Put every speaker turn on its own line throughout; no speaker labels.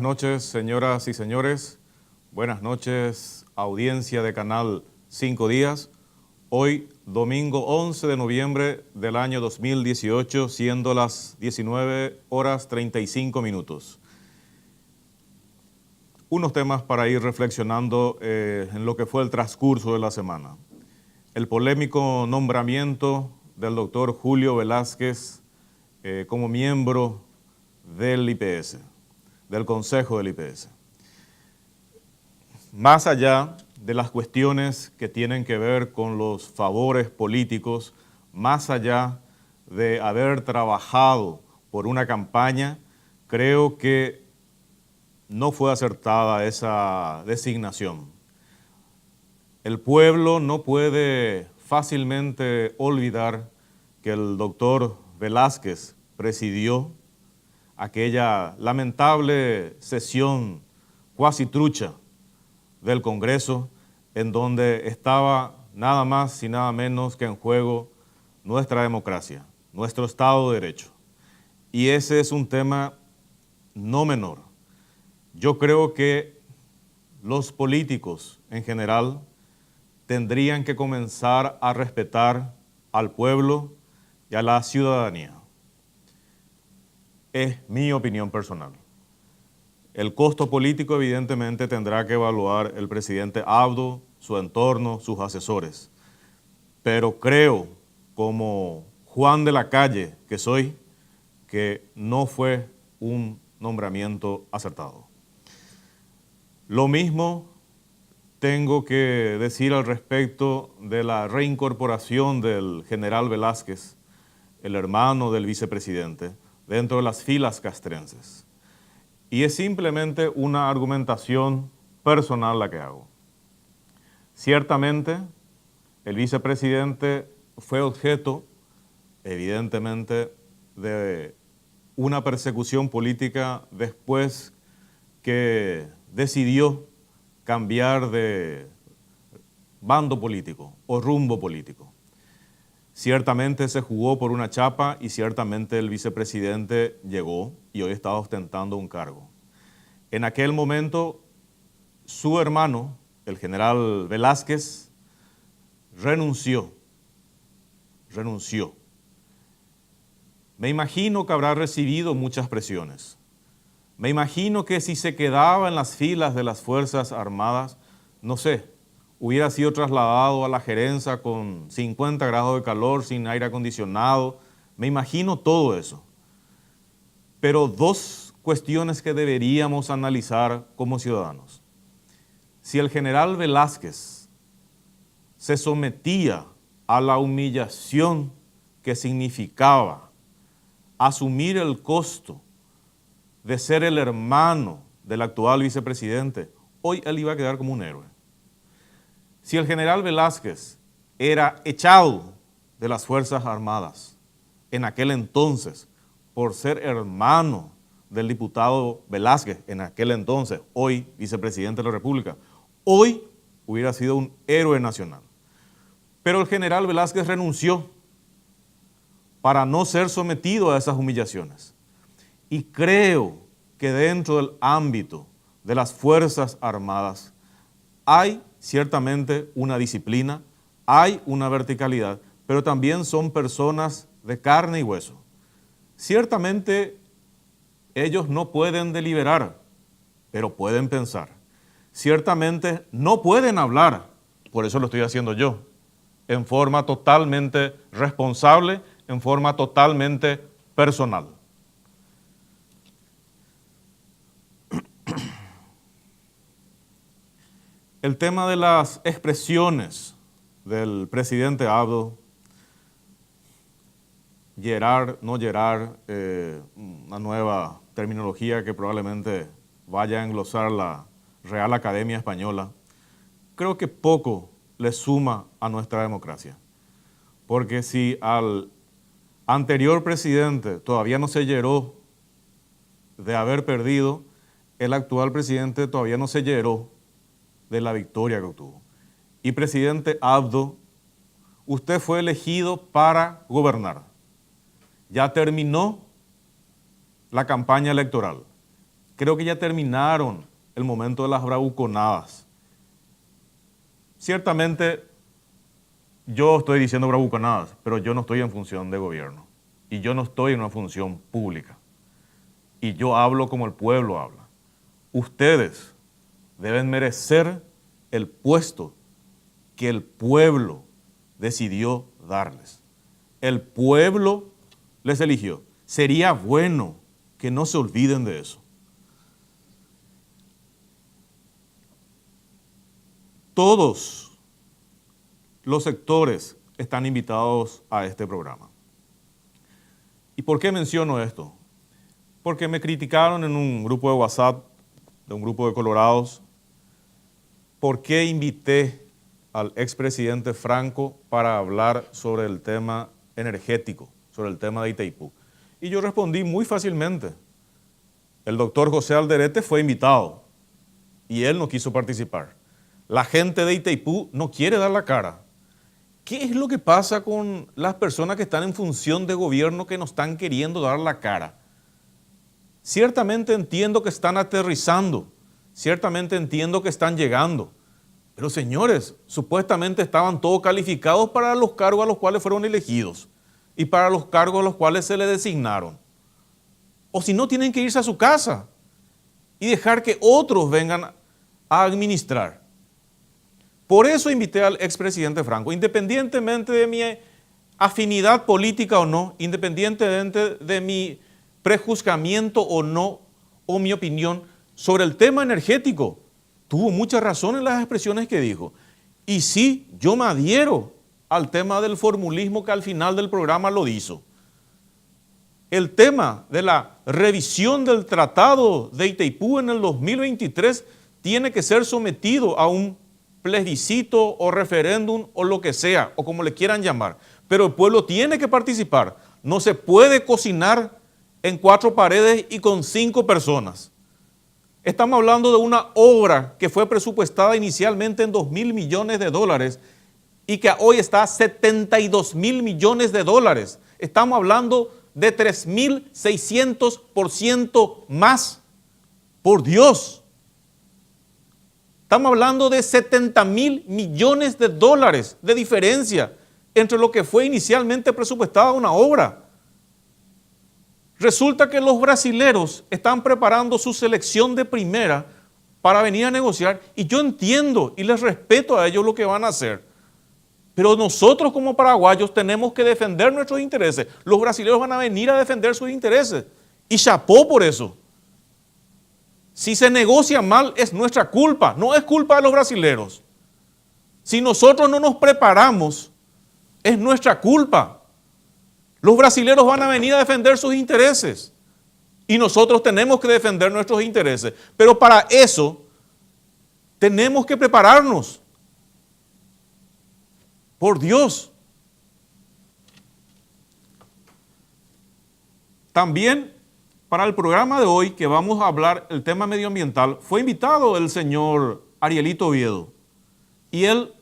noches, señoras y señores. Buenas noches, audiencia de Canal 5 Días. Hoy, domingo 11 de noviembre del año 2018, siendo las 19:35. Unos temas para ir reflexionando en lo que fue el transcurso de la semana. El polémico nombramiento del doctor Julio Velázquez como miembro del IPS, del Consejo del IPS. Más allá de las cuestiones que tienen que ver con los favores políticos, más allá de haber trabajado por una campaña, creo que no fue acertada esa designación. El pueblo no puede fácilmente olvidar que el doctor Velázquez presidió aquella lamentable sesión cuasi trucha del Congreso, en donde estaba nada más y nada menos que en juego nuestra democracia, nuestro Estado de Derecho. Y ese es un tema no menor. Yo creo que los políticos en general tendrían que comenzar a respetar al pueblo y a la ciudadanía. Es mi opinión personal. El costo político evidentemente tendrá que evaluar el presidente Abdo, su entorno, sus asesores. Pero creo, como Juan de la Calle que soy, que no fue un nombramiento acertado. Lo mismo tengo que decir al respecto de la reincorporación del general Velázquez, el hermano del vicepresidente, dentro de las filas castrenses. Y es simplemente una argumentación personal la que hago. Ciertamente, el vicepresidente fue objeto, evidentemente, de una persecución política después que decidió cambiar de bando político o rumbo político. Ciertamente se jugó por una chapa y ciertamente el vicepresidente llegó y hoy está ostentando un cargo. En aquel momento, su hermano, el general Velázquez, renunció. Me imagino que habrá recibido muchas presiones. Me imagino que si se quedaba en las filas de las Fuerzas Armadas, no sé, hubiera sido trasladado a la gerencia con 50 grados de calor, sin aire acondicionado. Me imagino todo eso. Pero dos cuestiones que deberíamos analizar como ciudadanos. Si el general Velázquez se sometía a la humillación que significaba asumir el costo de ser el hermano del actual vicepresidente, hoy él iba a quedar como un héroe. Si el general Velázquez era echado de las Fuerzas Armadas en aquel entonces por ser hermano del diputado Velázquez, en aquel entonces, hoy vicepresidente de la República, hoy hubiera sido un héroe nacional. Pero el general Velázquez renunció para no ser sometido a esas humillaciones. Y creo que dentro del ámbito de las Fuerzas Armadas hay ciertamente una disciplina, hay una verticalidad, pero también son personas de carne y hueso. Ciertamente ellos no pueden deliberar, pero pueden pensar. Ciertamente no pueden hablar, por eso lo estoy haciendo yo, en forma totalmente responsable, en forma totalmente personal. El tema de las expresiones del presidente Abdo, yerar, no yerar, una nueva terminología que probablemente vaya a englosar la Real Academia Española, creo que poco le suma a nuestra democracia. Porque si al anterior presidente todavía no se yeró de haber perdido, el actual presidente todavía no se yeró de la victoria que obtuvo. Y presidente Abdo, usted fue elegido para gobernar. Ya terminó la campaña electoral. Creo que ya terminaron el momento de las bravuconadas. Ciertamente, yo estoy diciendo bravuconadas, pero yo no estoy en función de gobierno. Y yo no estoy en una función pública. Y yo hablo como el pueblo habla. Ustedes deben merecer el puesto que el pueblo decidió darles. El pueblo les eligió. Sería bueno que no se olviden de eso. Todos los sectores están invitados a este programa. ¿Y por qué menciono esto? Porque me criticaron en un grupo de WhatsApp, de un grupo de colorados, por qué invité al expresidente Franco para hablar sobre el tema energético, sobre el tema de Itaipú. Y yo respondí muy fácilmente. El doctor José Alderete fue invitado y él no quiso participar. La gente de Itaipú no quiere dar la cara. ¿Qué es lo que pasa con las personas que están en función de gobierno que no están queriendo dar la cara? Ciertamente entiendo que están aterrizando, ciertamente entiendo que están llegando, pero señores, supuestamente estaban todos calificados para los cargos a los cuales fueron elegidos y para los cargos a los cuales se les designaron. O si no, tienen que irse a su casa y dejar que otros vengan a administrar. Por eso invité al expresidente Franco, independientemente de mi afinidad política o no, independientemente de mi prejuzgamiento o no, o mi opinión sobre el tema energético. Tuvo mucha razón en las expresiones que dijo. Y sí, yo me adhiero al tema del formulismo que al final del programa lo hizo. El tema de la revisión del Tratado de Itaipú en el 2023 tiene que ser sometido a un plebiscito o referéndum o lo que sea, o como le quieran llamar. Pero el pueblo tiene que participar. No se puede cocinar en 4 paredes y con 5 personas. Estamos hablando de una obra que fue presupuestada inicialmente en $2.000 millones y que hoy está a $72.000 millones. Estamos hablando de 3.600% más. Por Dios. Estamos hablando de $70.000 millones de diferencia entre lo que fue inicialmente presupuestada una obra. Resulta que los brasileros están preparando su selección de primera para venir a negociar y yo entiendo y les respeto a ellos lo que van a hacer. Pero nosotros como paraguayos tenemos que defender nuestros intereses. Los brasileños van a venir a defender sus intereses y chapó por eso. Si se negocia mal es nuestra culpa, no es culpa de los brasileros. Si nosotros no nos preparamos, es nuestra culpa. Los brasileros van a venir a defender sus intereses y nosotros tenemos que defender nuestros intereses. Pero para eso tenemos que prepararnos. Por Dios. También para el programa de hoy, que vamos a hablar el tema medioambiental, fue invitado el señor Arielito Oviedo. Y él,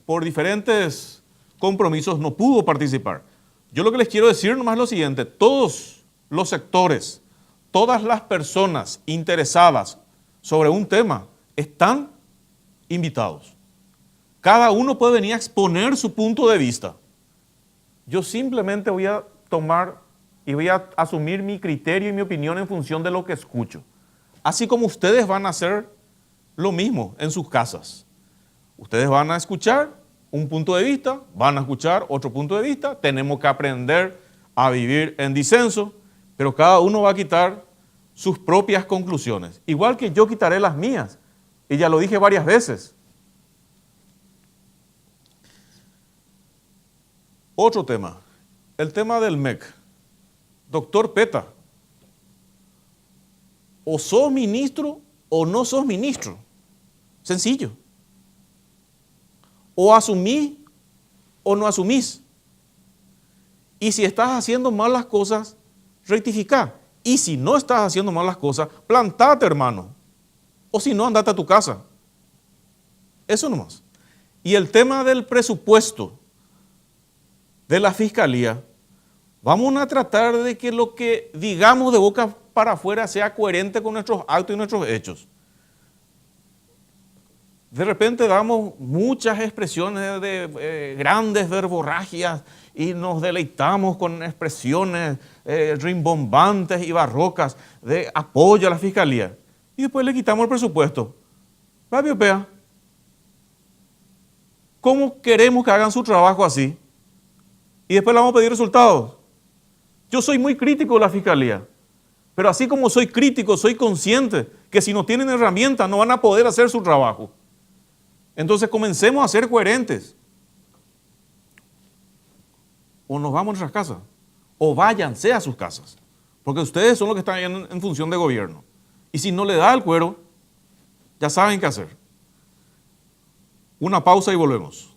por diferentes compromisos, no pudo participar. Yo lo que les quiero decir nomás es lo siguiente. Todos los sectores, todas las personas interesadas sobre un tema están invitados. Cada uno puede venir a exponer su punto de vista. Yo simplemente voy a tomar y voy a asumir mi criterio y mi opinión en función de lo que escucho. Así como ustedes van a hacer lo mismo en sus casas. Ustedes van a escuchar un punto de vista, van a escuchar otro punto de vista, tenemos que aprender a vivir en disenso, pero cada uno va a quitar sus propias conclusiones. Igual que yo quitaré las mías, y ya lo dije varias veces. Otro tema, el tema del MEC. Doctor Peta, o sos ministro o no sos ministro. Sencillo. O asumís o no asumís. Y si estás haciendo mal las cosas, rectifica. Y si no estás haciendo mal las cosas, plantate, hermano. O si no, andate a tu casa. Eso nomás. Y el tema del presupuesto de la Fiscalía, vamos a tratar de que lo que digamos de boca para afuera sea coherente con nuestros actos y nuestros hechos. De repente damos muchas expresiones de grandes verborragias y nos deleitamos con expresiones rimbombantes y barrocas de apoyo a la fiscalía. Y después le quitamos el presupuesto. ¿Va, Piopea? ¿Cómo queremos que hagan su trabajo así? Y después le vamos a pedir resultados. Yo soy muy crítico de la fiscalía, pero así como soy crítico, soy consciente que si no tienen herramientas no van a poder hacer su trabajo. Entonces comencemos a ser coherentes. O nos vamos a nuestras casas, o váyanse a sus casas, porque ustedes son los que están en función de gobierno. Y si no le da el cuero, ya saben qué hacer. Una pausa y volvemos.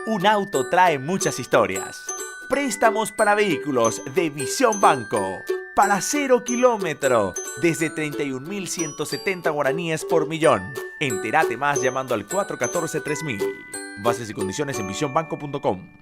Un auto trae muchas historias. Préstamos para vehículos de Visión Banco. Para 0 kilómetro, desde 31.170 guaraníes por millón. Entérate más llamando al 414-3000. Bases y condiciones en visionbanco.com.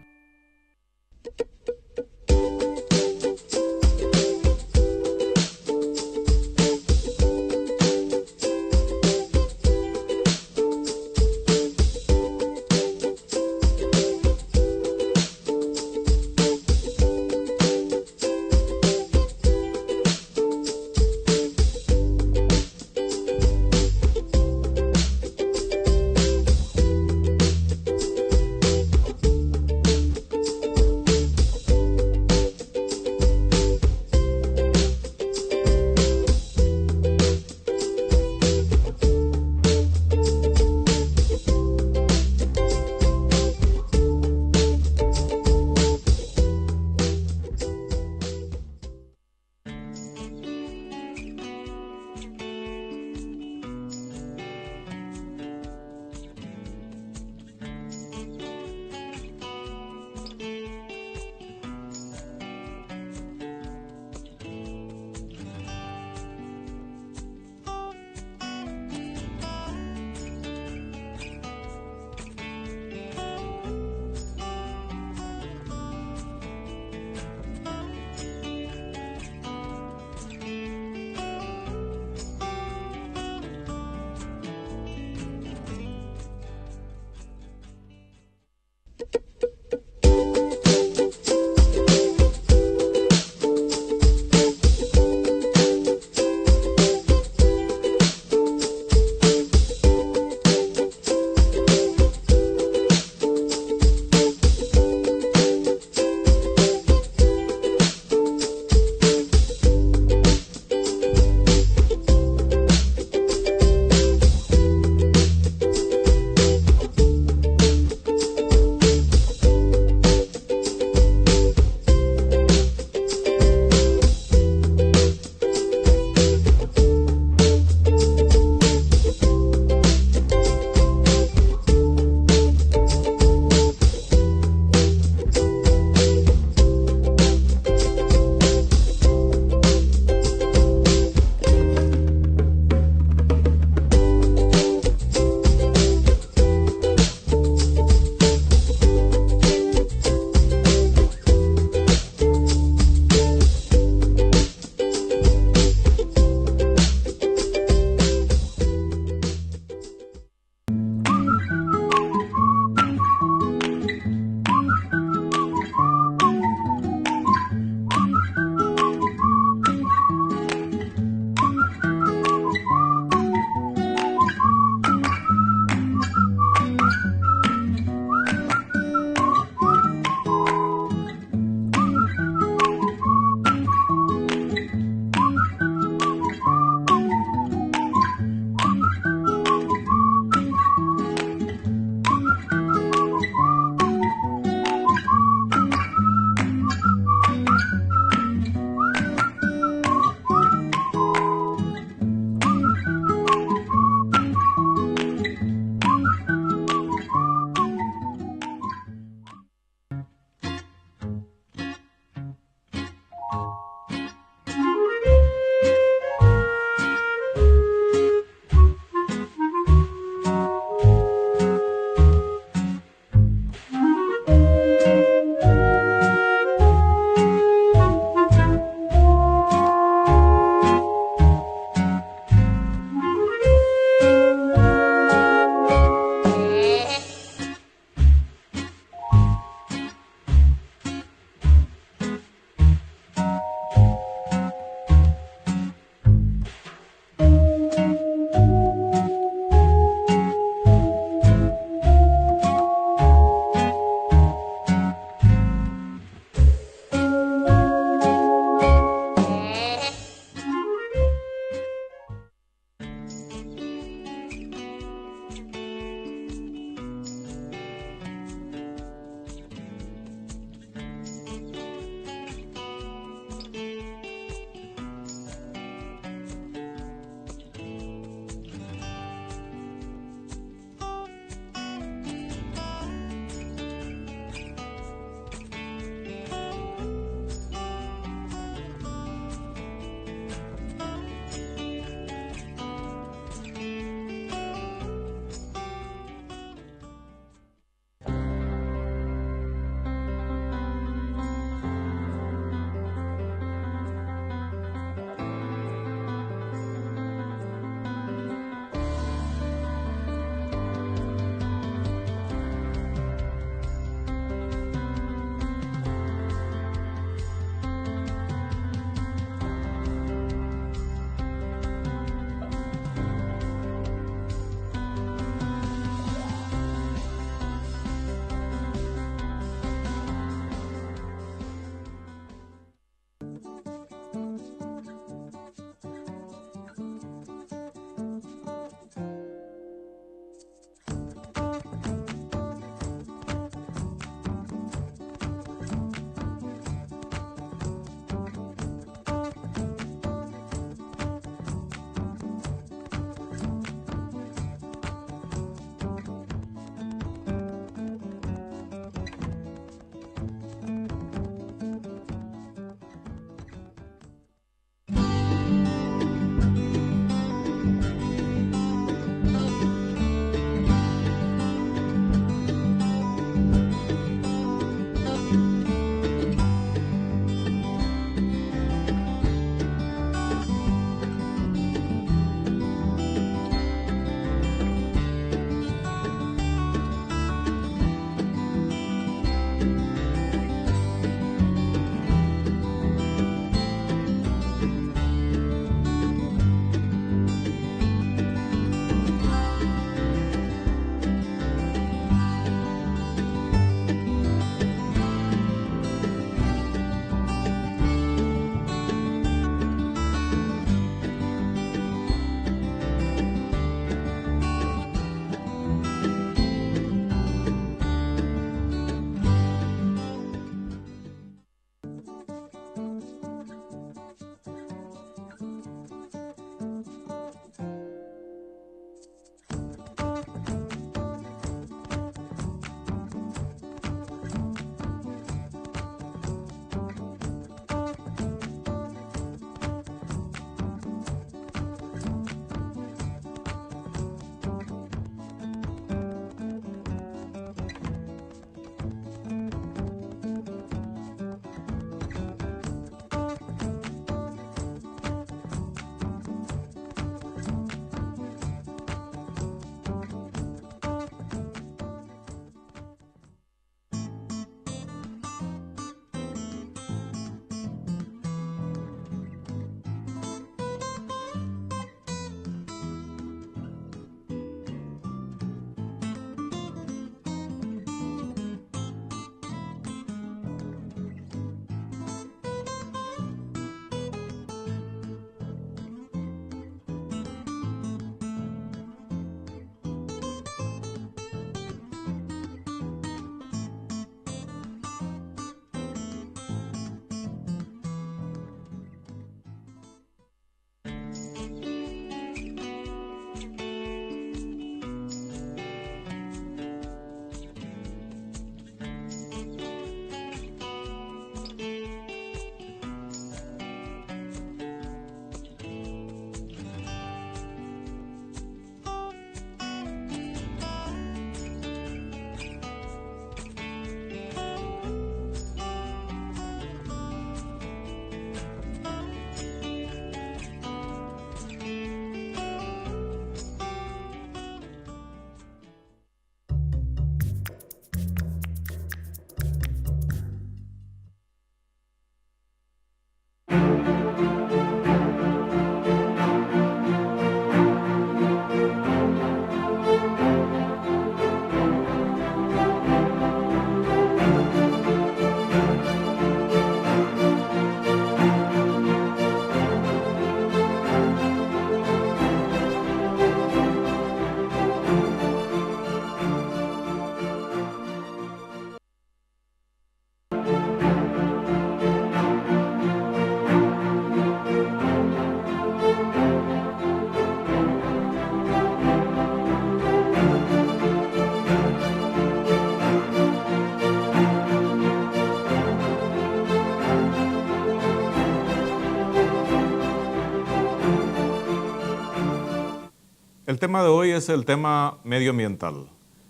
El tema de hoy es el tema medioambiental.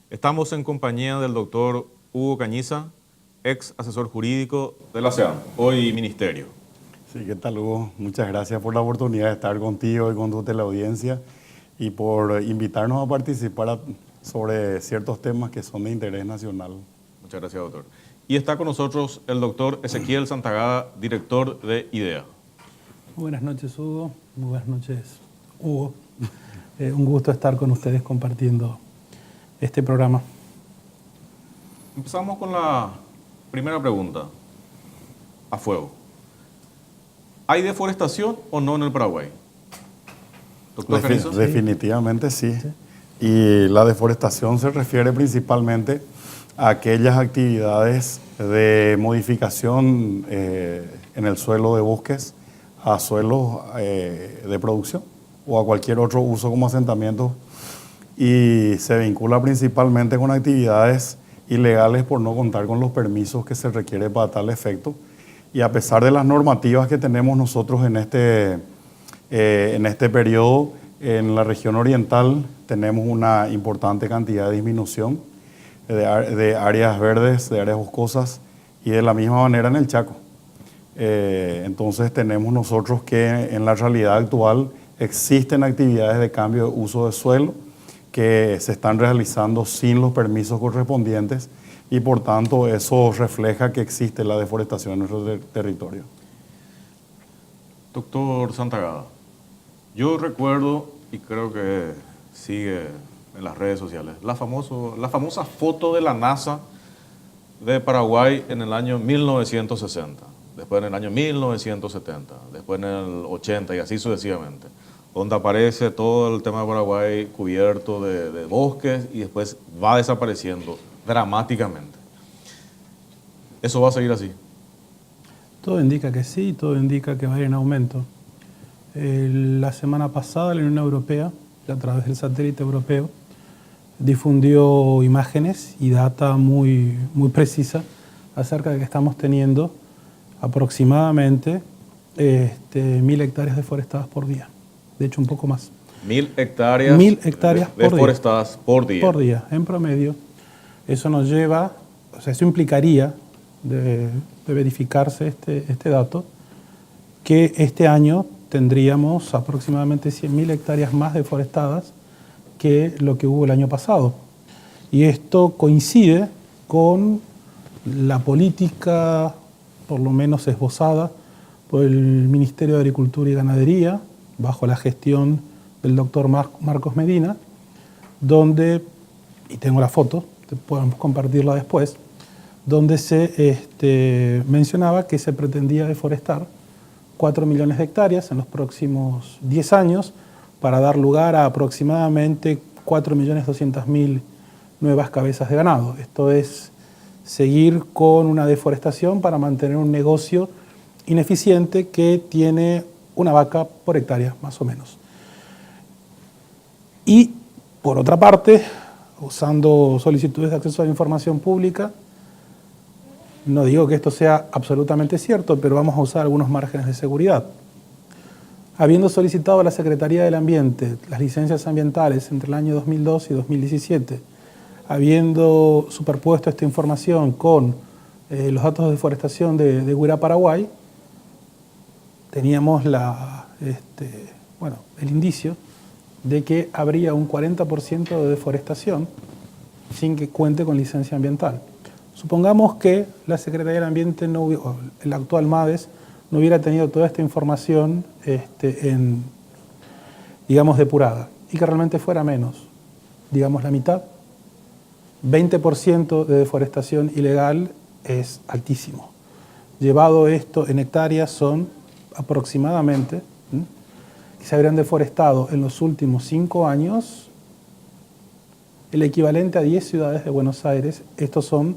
Estamos en compañía del doctor Hugo Cañiza, ex asesor jurídico de la SEAM, hoy ministerio.
Sí, ¿qué tal, Hugo? Muchas gracias por la oportunidad de estar contigo y con tu teleaudiencia y por invitarnos a participar sobre ciertos temas que son de interés nacional.
Muchas gracias, doctor. Y está con nosotros el doctor Ezequiel Santagada, director de IDEA.
Muy buenas noches, Hugo. Muy buenas noches, Hugo. Un gusto estar con ustedes compartiendo este programa.
Empezamos con la primera pregunta, a fuego. ¿Hay deforestación o no en el Paraguay? Doctor Cañiza.
Definitivamente sí. Y la deforestación se refiere principalmente a aquellas actividades de modificación en el suelo de bosques a suelos de producción o a cualquier otro uso como asentamiento, y se vincula principalmente con actividades ilegales por no contar con los permisos que se requiere para tal efecto. Y a pesar de las normativas que tenemos nosotros en este periodo, en la región oriental tenemos una importante cantidad de disminución de áreas verdes, de áreas boscosas, y de la misma manera en el Chaco. Entonces tenemos nosotros que en la realidad actual existen actividades de cambio de uso de suelo que se están realizando sin los permisos correspondientes, y por tanto eso refleja que existe la deforestación en nuestro territorio.
Doctor Santagada, yo recuerdo, y creo que sigue en las redes sociales, la famosa foto de la NASA de Paraguay en el año 1960, después en el año 1970, después en el 80 y así sucesivamente, donde aparece todo el tema de Paraguay cubierto de bosques y después va desapareciendo dramáticamente. ¿Eso va a seguir así?
Todo indica que sí, todo indica que va a ir en aumento. La semana pasada la Unión Europea, a través del satélite europeo, difundió imágenes y data muy precisa acerca de que estamos teniendo aproximadamente 1.000 hectáreas deforestadas por día. De hecho, un poco más.
1.000 hectáreas,
1.000 hectáreas
deforestadas por día.
Por día, en promedio. Eso nos lleva, o sea, eso implicaría, de verificarse este dato, que este año tendríamos aproximadamente 100.000 hectáreas más deforestadas que lo que hubo el año pasado. Y esto coincide con la política, por lo menos esbozada, por el Ministerio de Agricultura y Ganadería, bajo la gestión del doctor Marcos Medina, donde, y tengo la foto, podemos compartirla después, donde se mencionaba que se pretendía deforestar 4 millones de hectáreas en los próximos 10 años para dar lugar a aproximadamente 4.200.000 nuevas cabezas de ganado. Esto es seguir con una deforestación para mantener un negocio ineficiente que tiene una vaca por hectárea, más o menos. Y, por otra parte, usando solicitudes de acceso a la información pública, no digo que esto sea absolutamente cierto, pero vamos a usar algunos márgenes de seguridad. Habiendo solicitado a la Secretaría del Ambiente las licencias ambientales entre el año 2002 y 2017, habiendo superpuesto esta información con los datos de deforestación de Huira, Paraguay, teníamos el indicio de que habría un 40% de deforestación sin que cuente con licencia ambiental. Supongamos que la Secretaría del Ambiente, el actual MADES, no hubiera tenido toda esta información digamos, depurada, y que realmente fuera menos, digamos la mitad. 20% de deforestación ilegal es altísimo. Llevado esto en hectáreas son aproximadamente, que se habrían deforestado en los últimos 5 años, el equivalente a 10 ciudades de Buenos Aires. Estos son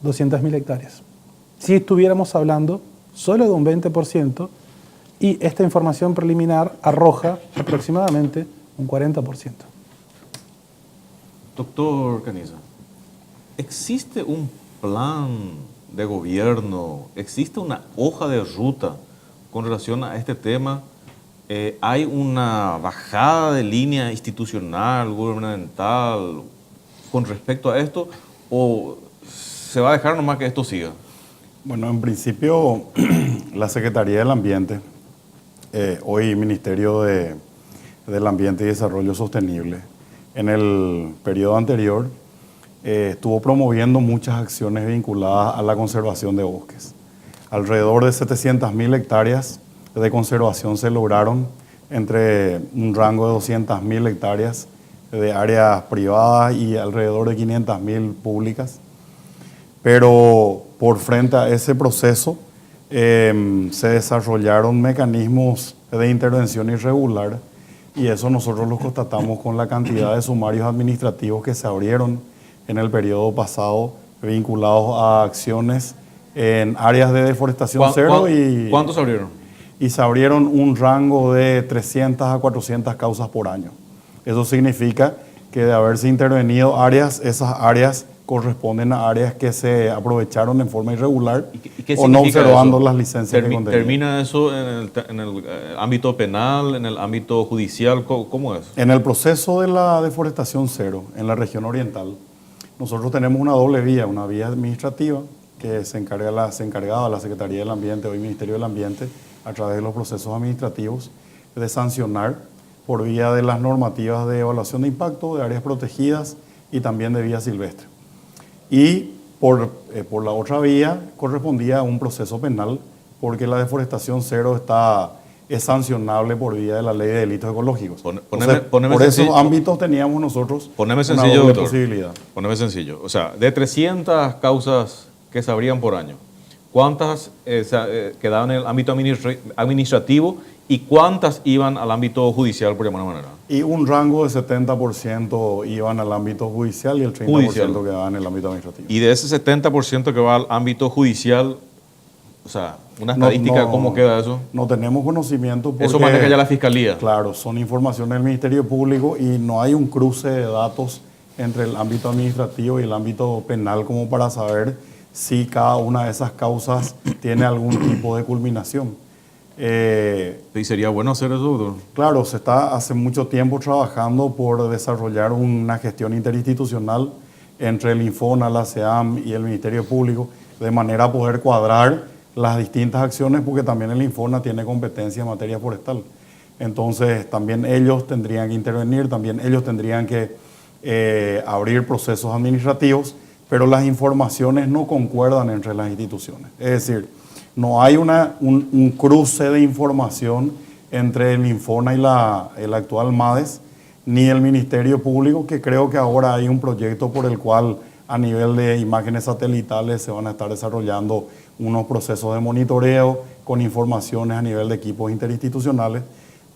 200.000 hectáreas. Si estuviéramos hablando solo de un 20%, y esta información preliminar arroja aproximadamente un 40%.
Doctor Caniza, ¿existe un plan de gobierno, existe una hoja de ruta con relación a este tema? ¿Hay una bajada de línea institucional, gubernamental con respecto a esto? ¿O se va a dejar nomás que esto siga?
Bueno, en principio, la Secretaría del Ambiente, hoy Ministerio del Ambiente y Desarrollo Sostenible, en el periodo anterior, estuvo promoviendo muchas acciones vinculadas a la conservación de bosques. Alrededor de 700.000 hectáreas de conservación se lograron entre un rango de 200.000 hectáreas de áreas privadas y alrededor de 500.000 públicas. Pero por frente a ese proceso se desarrollaron mecanismos de intervención irregular, y eso nosotros lo constatamos con la cantidad de sumarios administrativos que se abrieron en el periodo pasado vinculados a acciones en áreas de deforestación cero.
¿Cuántos se abrieron?
Y se abrieron un rango de 300 a 400 causas por año. Eso significa que de haberse intervenido áreas, esas áreas corresponden a áreas que se aprovecharon en forma irregular o no observando eso? Las licencias que contenían.
¿Termina eso en el ámbito penal, en el ámbito judicial? ¿Cómo es?
En el proceso de la deforestación cero en la región oriental, nosotros tenemos una doble vía, una vía administrativa que se encargaba la Secretaría del Ambiente, hoy Ministerio del Ambiente, a través de los procesos administrativos, de sancionar por vía de las normativas de evaluación de impacto, de áreas protegidas y también de vía silvestre. Y por la otra vía correspondía a un proceso penal, porque la deforestación cero es sancionable por vía de la ley de delitos ecológicos. Por esos ámbitos teníamos nosotros una doble posibilidad.
Poneme sencillo. O sea, de 300 causas que se abrían por año, ¿cuántas quedaban en el ámbito administrativo y cuántas iban al ámbito judicial, por llamar de manera?
Y un rango de 70% iban al ámbito judicial y el 30% quedaban en el ámbito administrativo.
Y de ese 70% que va al ámbito judicial, o sea, una estadística, ¿cómo queda eso?
No tenemos conocimiento porque...
Eso maneja ya la Fiscalía.
Claro, son informaciones del Ministerio Público y no hay un cruce de datos entre el ámbito administrativo y el ámbito penal como para saber si cada una de esas causas tiene algún tipo de culminación.
¿Y sería bueno hacer eso, doctor?
Claro, se está hace mucho tiempo trabajando por desarrollar una gestión interinstitucional entre el Infona, la SEAM y el Ministerio Público, de manera a poder cuadrar las distintas acciones, porque también el Infona tiene competencia en materia forestal. Entonces, también ellos tendrían que intervenir, también ellos tendrían que abrir procesos administrativos, pero las informaciones no concuerdan entre las instituciones. Es decir, no hay un cruce de información entre el Infona y el actual MADES, ni el Ministerio Público, que creo que ahora hay un proyecto por el cual a nivel de imágenes satelitales se van a estar desarrollando unos procesos de monitoreo con informaciones a nivel de equipos interinstitucionales,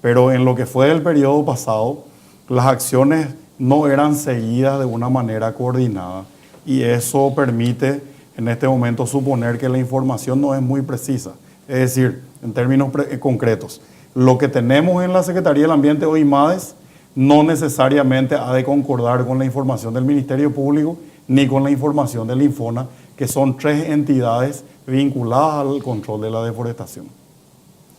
pero en lo que fue el periodo pasado, las acciones no eran seguidas de una manera coordinada, y eso permite en este momento suponer que la información no es muy precisa. Es decir, en términos concretos, lo que tenemos en la Secretaría del Ambiente hoy, MADES, no necesariamente ha de concordar con la información del Ministerio Público ni con la información del Infona, que son 3 entidades vinculadas al control de la deforestación.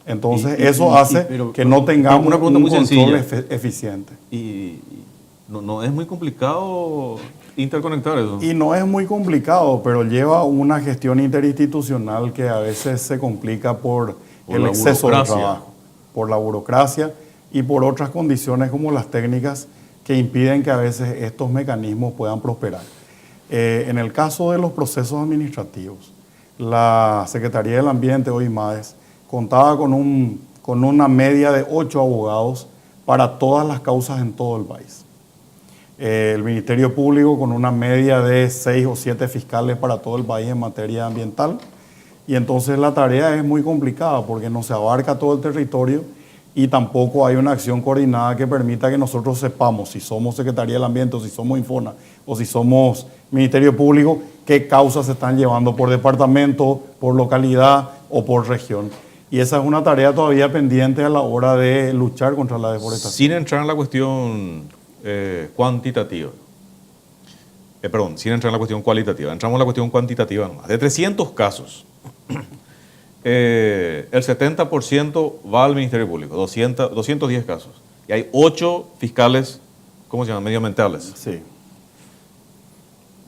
Entonces, eso hace que no tengamos un control eficiente.
Y no es muy complicado interconectar eso.
Y no es muy complicado, pero lleva una gestión interinstitucional que a veces se complica por el exceso de trabajo, por la burocracia y por otras condiciones como las técnicas que impiden que a veces estos mecanismos puedan prosperar. En el caso de los procesos administrativos, la Secretaría del Ambiente, hoy MADES, contaba con una media de 8 abogados para todas las causas en todo el país. El Ministerio Público con una media de 6 o 7 fiscales para todo el país en materia ambiental. Y entonces la tarea es muy complicada porque no se abarca todo el territorio y tampoco hay una acción coordinada que permita que nosotros sepamos si somos Secretaría del Ambiente o si somos Infona o si somos Ministerio Público, qué causas se están llevando por departamento, por localidad o por región. Y esa es una tarea todavía pendiente a la hora de luchar contra la deforestación.
Sin entrar en la cuestión cuantitativa. Sin entrar en la cuestión cualitativa. Entramos en la cuestión cuantitativa nomás. De 300 casos, el 70% va al Ministerio Público, 210 casos. Y hay 8 fiscales, ¿cómo se llaman? Medioambientales.
Sí.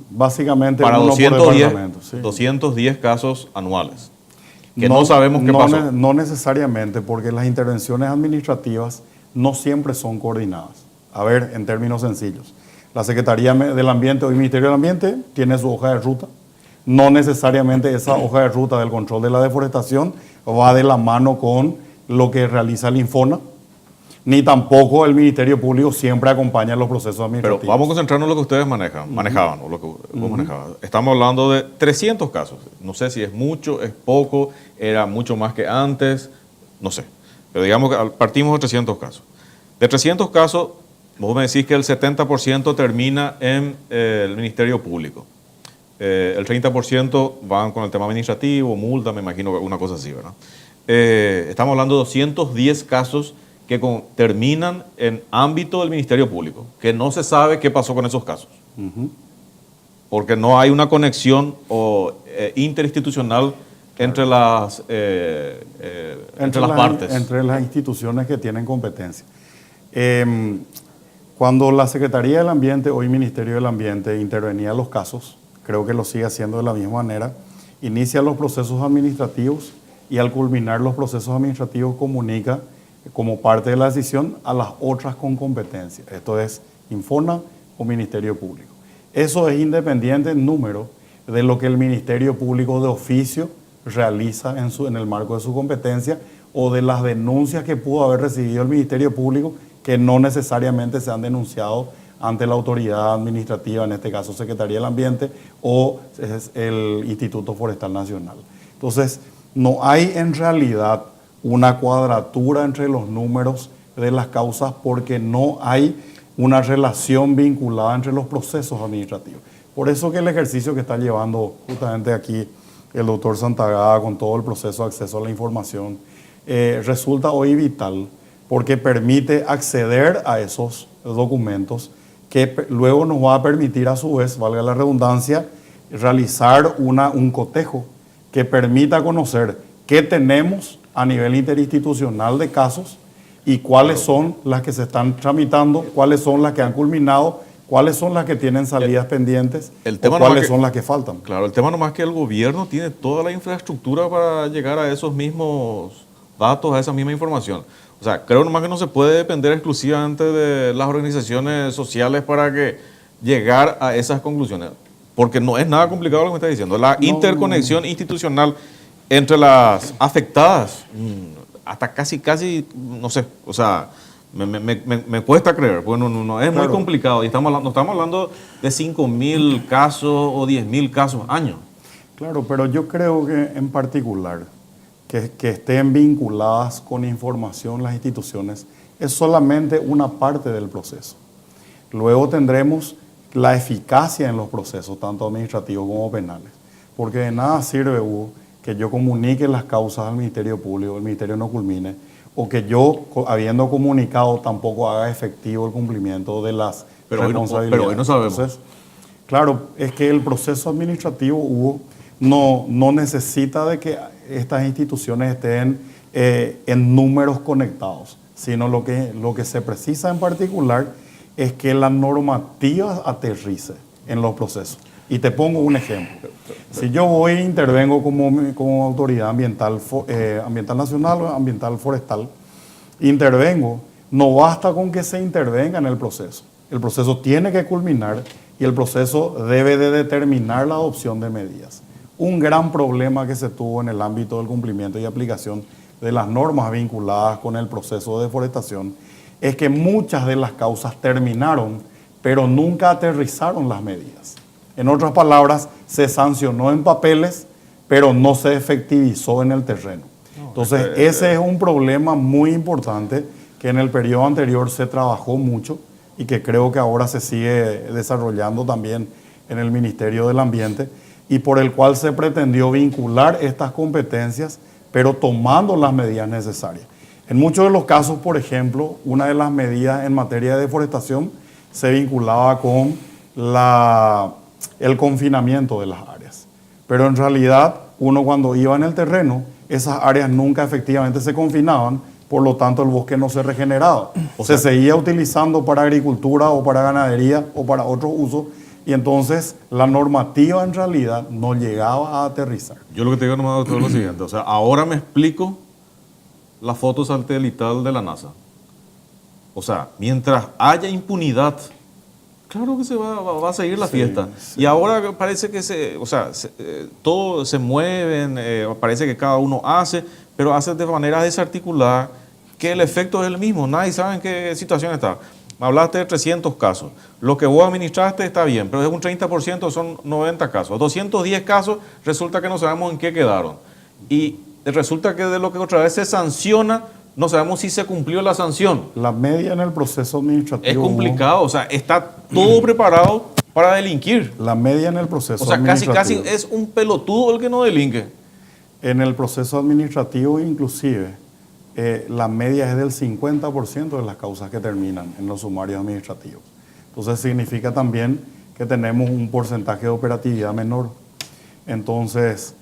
Básicamente
para
uno
210,
por departamento, sí.
210 casos anuales. Que no sabemos qué pasó.
No necesariamente, porque las intervenciones administrativas no siempre son coordinadas. A ver, en términos sencillos. La Secretaría del Ambiente o el Ministerio del Ambiente tiene su hoja de ruta. No necesariamente esa hoja de ruta del control de la deforestación va de la mano con lo que realiza el Infona, ni tampoco el Ministerio Público siempre acompaña los procesos administrativos.
Pero vamos a concentrarnos en lo que ustedes manejaban, o lo que vos manejabas. Estamos hablando de 300 casos. No sé si es mucho, es poco, era mucho más que antes, no sé. Pero digamos que partimos de 300 casos. De 300 casos, vos me decís que el 70% termina en el Ministerio Público. El 30% van con el tema administrativo, multa, me imagino, una cosa así, ¿verdad? Estamos hablando de 210 casos que terminan en ámbito del Ministerio Público, que no se sabe qué pasó con esos casos. Porque no hay una conexión interinstitucional entre las partes.
Entre las instituciones que tienen competencia. Cuando la Secretaría del Ambiente, hoy Ministerio del Ambiente, intervenía en los casos, creo que lo sigue haciendo de la misma manera, inicia los procesos administrativos y al culminar los procesos administrativos comunica como parte de la decisión a las otras con competencia. Esto es Infona o Ministerio Público. Eso es independiente en número de lo que el Ministerio Público de oficio realiza en el marco de su competencia o de las denuncias que pudo haber recibido el Ministerio Público que no necesariamente se han denunciado ante la autoridad administrativa, en este caso Secretaría del Ambiente o el Instituto Forestal Nacional. Entonces, no hay en realidad una cuadratura entre los números de las causas porque no hay una relación vinculada entre los procesos administrativos. Por eso que el ejercicio que está llevando justamente aquí el doctor Santagada con todo el proceso de acceso a la información resulta hoy vital porque permite acceder a esos documentos que luego nos va a permitir a su vez, valga la redundancia, realizar un cotejo que permita conocer qué tenemos a nivel interinstitucional de casos y cuáles son las que se están tramitando, cuáles son las que han culminado, cuáles son las que tienen salidas pendientes o cuáles son las que faltan.
Claro, el tema nomás que el gobierno tiene toda la infraestructura para llegar a esos mismos datos, a esa misma información. O sea, creo nomás que no se puede depender exclusivamente de las organizaciones sociales para que llegar a esas conclusiones. Porque no es nada complicado lo que me está diciendo. La interconexión institucional entre las afectadas, hasta casi, no sé, o sea, me cuesta creer, porque no es muy complicado. Y estamos hablando de 5.000 casos o 10.000 casos año.
Claro, pero yo creo que en particular que estén vinculadas con información las instituciones es solamente una parte del proceso. Luego tendremos la eficacia en los procesos, tanto administrativos como penales. Porque de nada sirve, Hugo, que yo comunique las causas al Ministerio Público, el Ministerio no culmine, o que yo, habiendo comunicado, tampoco haga efectivo el cumplimiento de las responsabilidades.
Pero hoy no sabemos.
Entonces, claro, es que el proceso administrativo, Hugo, no necesita de que estas instituciones estén en números conectados, sino lo que se precisa en particular es que la normativa aterrice en los procesos. Y te pongo un ejemplo. Si yo voy e intervengo como autoridad ambiental nacional o ambiental forestal, intervengo, no basta con que se intervenga en el proceso. El proceso tiene que culminar y el proceso debe de determinar la adopción de medidas. Un gran problema que se tuvo en el ámbito del cumplimiento y aplicación de las normas vinculadas con el proceso de deforestación es que muchas de las causas terminaron, pero nunca aterrizaron las medidas. En otras palabras, se sancionó en papeles, pero no se efectivizó en el terreno. Entonces, ese es un problema muy importante que en el periodo anterior se trabajó mucho y que creo que ahora se sigue desarrollando también en el Ministerio del Ambiente y por el cual se pretendió vincular estas competencias, pero tomando las medidas necesarias. En muchos de los casos, por ejemplo, una de las medidas en materia de deforestación se vinculaba con el confinamiento de las áreas. Pero en realidad, uno cuando iba en el terreno, esas áreas nunca efectivamente se confinaban, por lo tanto el bosque no se regeneraba. Se seguía utilizando para agricultura o para ganadería o para otros usos, y entonces la normativa en realidad no llegaba a aterrizar.
Yo lo que te digo nomás, doctor, es lo siguiente. O sea, ahora me explico la foto satelital de la NASA. O sea, mientras haya impunidad, claro que se va a seguir la fiesta. Sí. Y ahora parece que todos se mueven, parece que cada uno hace, pero hace de manera desarticulada, que el efecto es el mismo. Nadie sabe en qué situación está. Me hablaste de 300 casos. Lo que vos administraste está bien, pero es un 30%, son 90 casos. 210 casos, resulta que no sabemos en qué quedaron. Y resulta que de lo que otra vez se sanciona, no sabemos si se cumplió la sanción.
La media en el proceso administrativo...
Es complicado, o sea, está todo preparado para delinquir.
La media en el proceso administrativo...
O sea, casi es un pelotudo el que no delinque.
En el proceso administrativo, inclusive, la media es del 50% de las causas que terminan en los sumarios administrativos. Entonces, significa también que tenemos un porcentaje de operatividad menor. Entonces...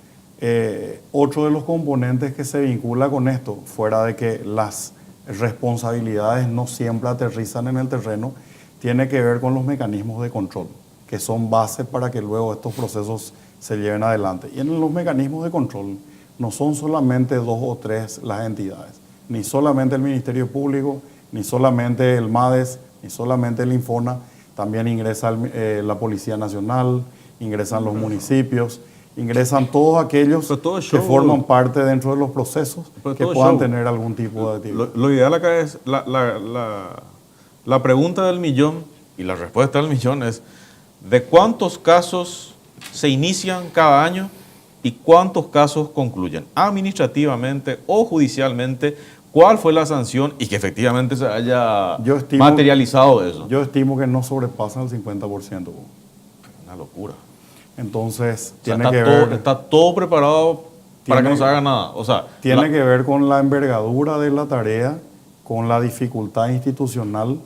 otro de los componentes que se vincula con esto, fuera de que las responsabilidades no siempre aterrizan en el terreno, tiene que ver con los mecanismos de control, que son bases para que luego estos procesos se lleven adelante. Y en los mecanismos de control no son solamente 2 o 3 las entidades, ni solamente el Ministerio Público, ni solamente el MADES, ni solamente el Infona, también ingresa la Policía Nacional, ingresan los municipios, ingresan todos aquellos que forman parte dentro de los procesos que puedan tener algún tipo de actividad.
Lo ideal acá es la pregunta del millón y la respuesta del millón es ¿de cuántos casos se inician cada año y cuántos casos concluyen administrativamente o judicialmente? ¿Cuál fue la sanción y que efectivamente se haya materializado eso?
Yo estimo que no sobrepasan el 50%.
Una locura.
Entonces,
está todo preparado para que no se haga nada. O sea,
tiene que ver con la envergadura de la tarea, con la dificultad institucional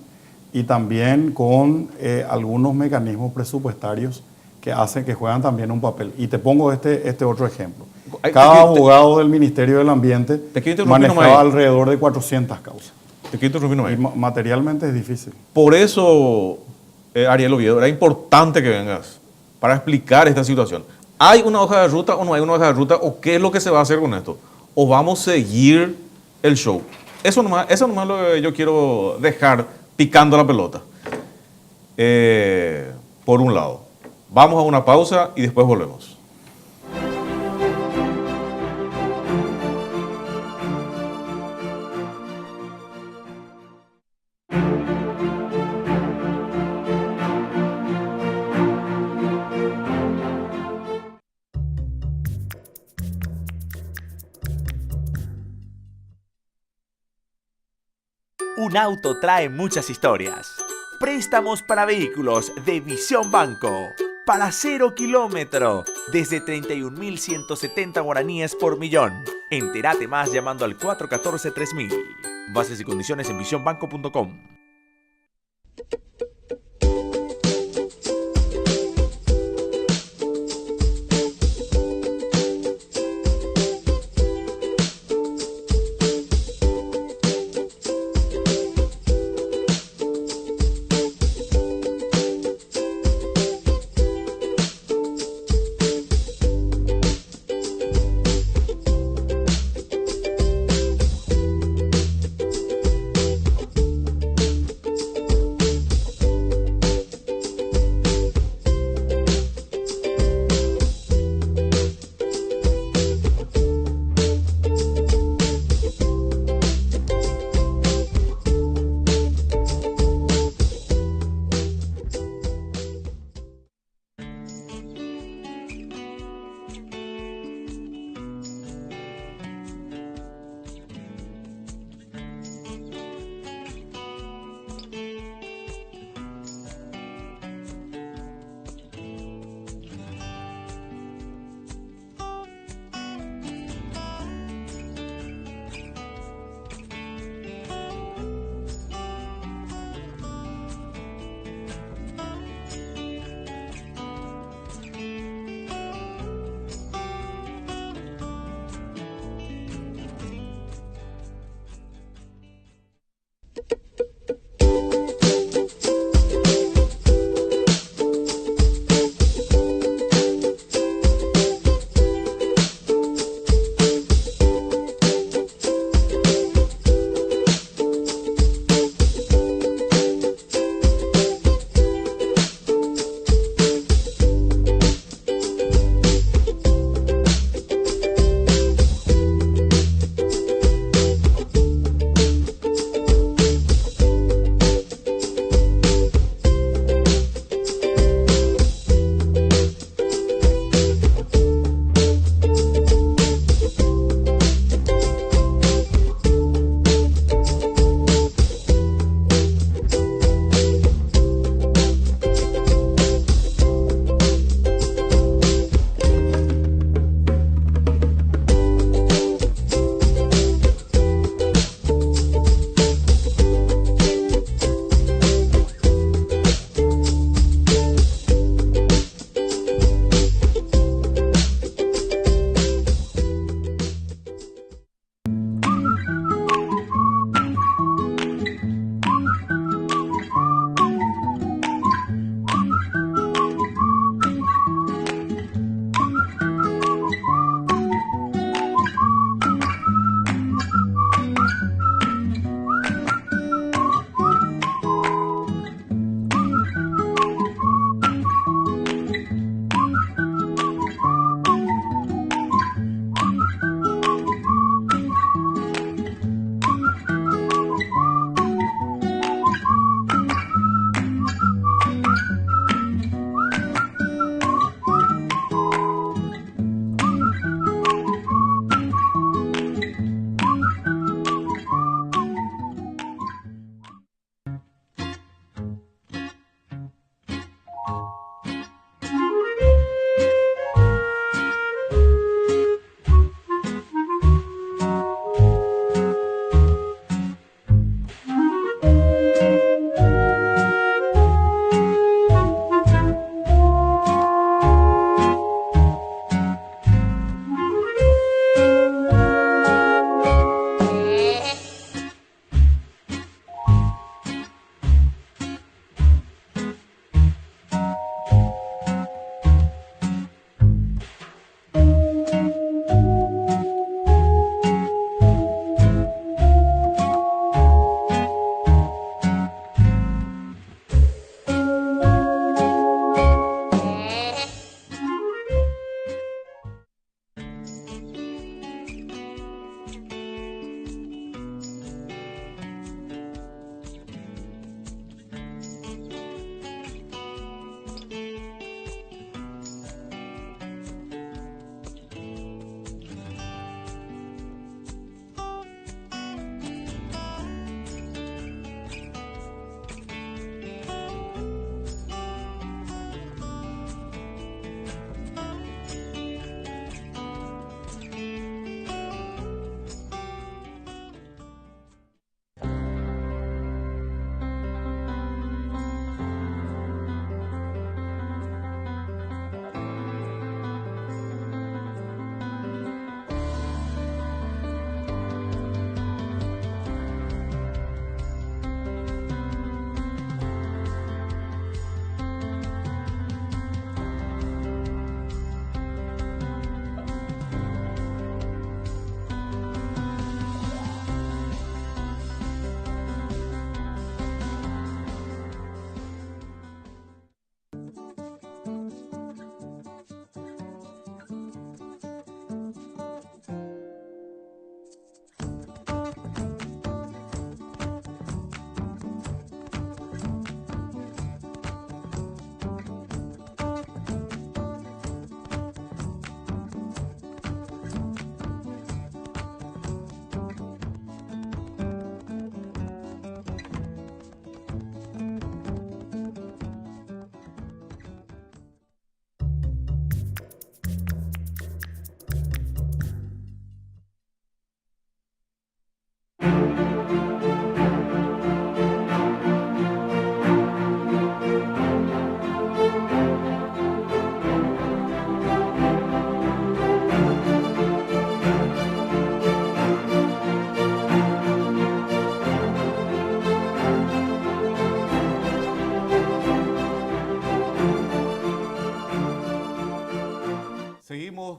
y también con algunos mecanismos presupuestarios que hacen que juegan también un papel. Y te pongo este otro ejemplo. Cada abogado del Ministerio del Ambiente manejaba alrededor de 400 causas.
Te quiero interrumpir,
y materialmente es difícil.
Por eso, Ariel Oviedo, era importante que vengas para explicar esta situación. ¿Hay una hoja de ruta o no hay una hoja de ruta? ¿O qué es lo que se va a hacer con esto? ¿O vamos a seguir el show? Eso nomás es lo que yo quiero dejar picando la pelota. Por un lado. Vamos a una pausa y después volvemos.
Un auto trae muchas historias. Préstamos para vehículos de Visión Banco. Para 0 kilómetro, desde 31.170 guaraníes por millón. Entérate más llamando al 414-3000. Bases y condiciones en visionbanco.com.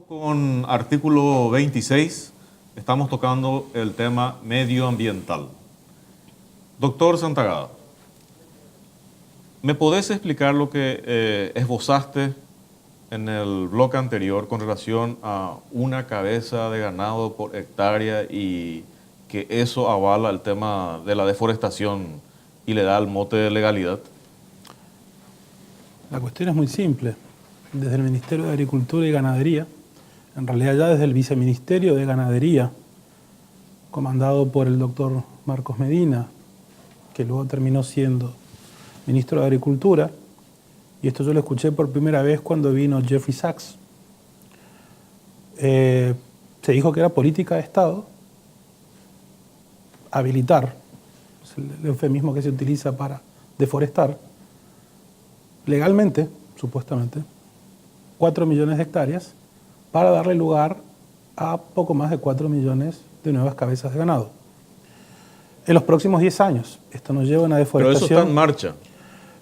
Con artículo 26 estamos tocando el tema medioambiental. Doctor Santagada, ¿me podés explicar lo que esbozaste en el bloque anterior con relación a una cabeza de ganado por hectárea y que eso avala el tema de la deforestación y le da el mote de legalidad?
La cuestión es muy simple. Desde el Ministerio de Agricultura y Ganadería, en realidad ya desde el Viceministerio de Ganadería, comandado por el doctor Marcos Medina, que luego terminó siendo ministro de Agricultura, y esto yo lo escuché por primera vez cuando vino Jeffrey Sachs, se dijo que era política de Estado habilitar, es el eufemismo que se utiliza para deforestar, legalmente, supuestamente, 4 millones de hectáreas para darle lugar a poco más de 4 millones de nuevas cabezas de ganado. En los próximos 10 años, esto nos lleva a una deforestación.
Pero eso está en marcha.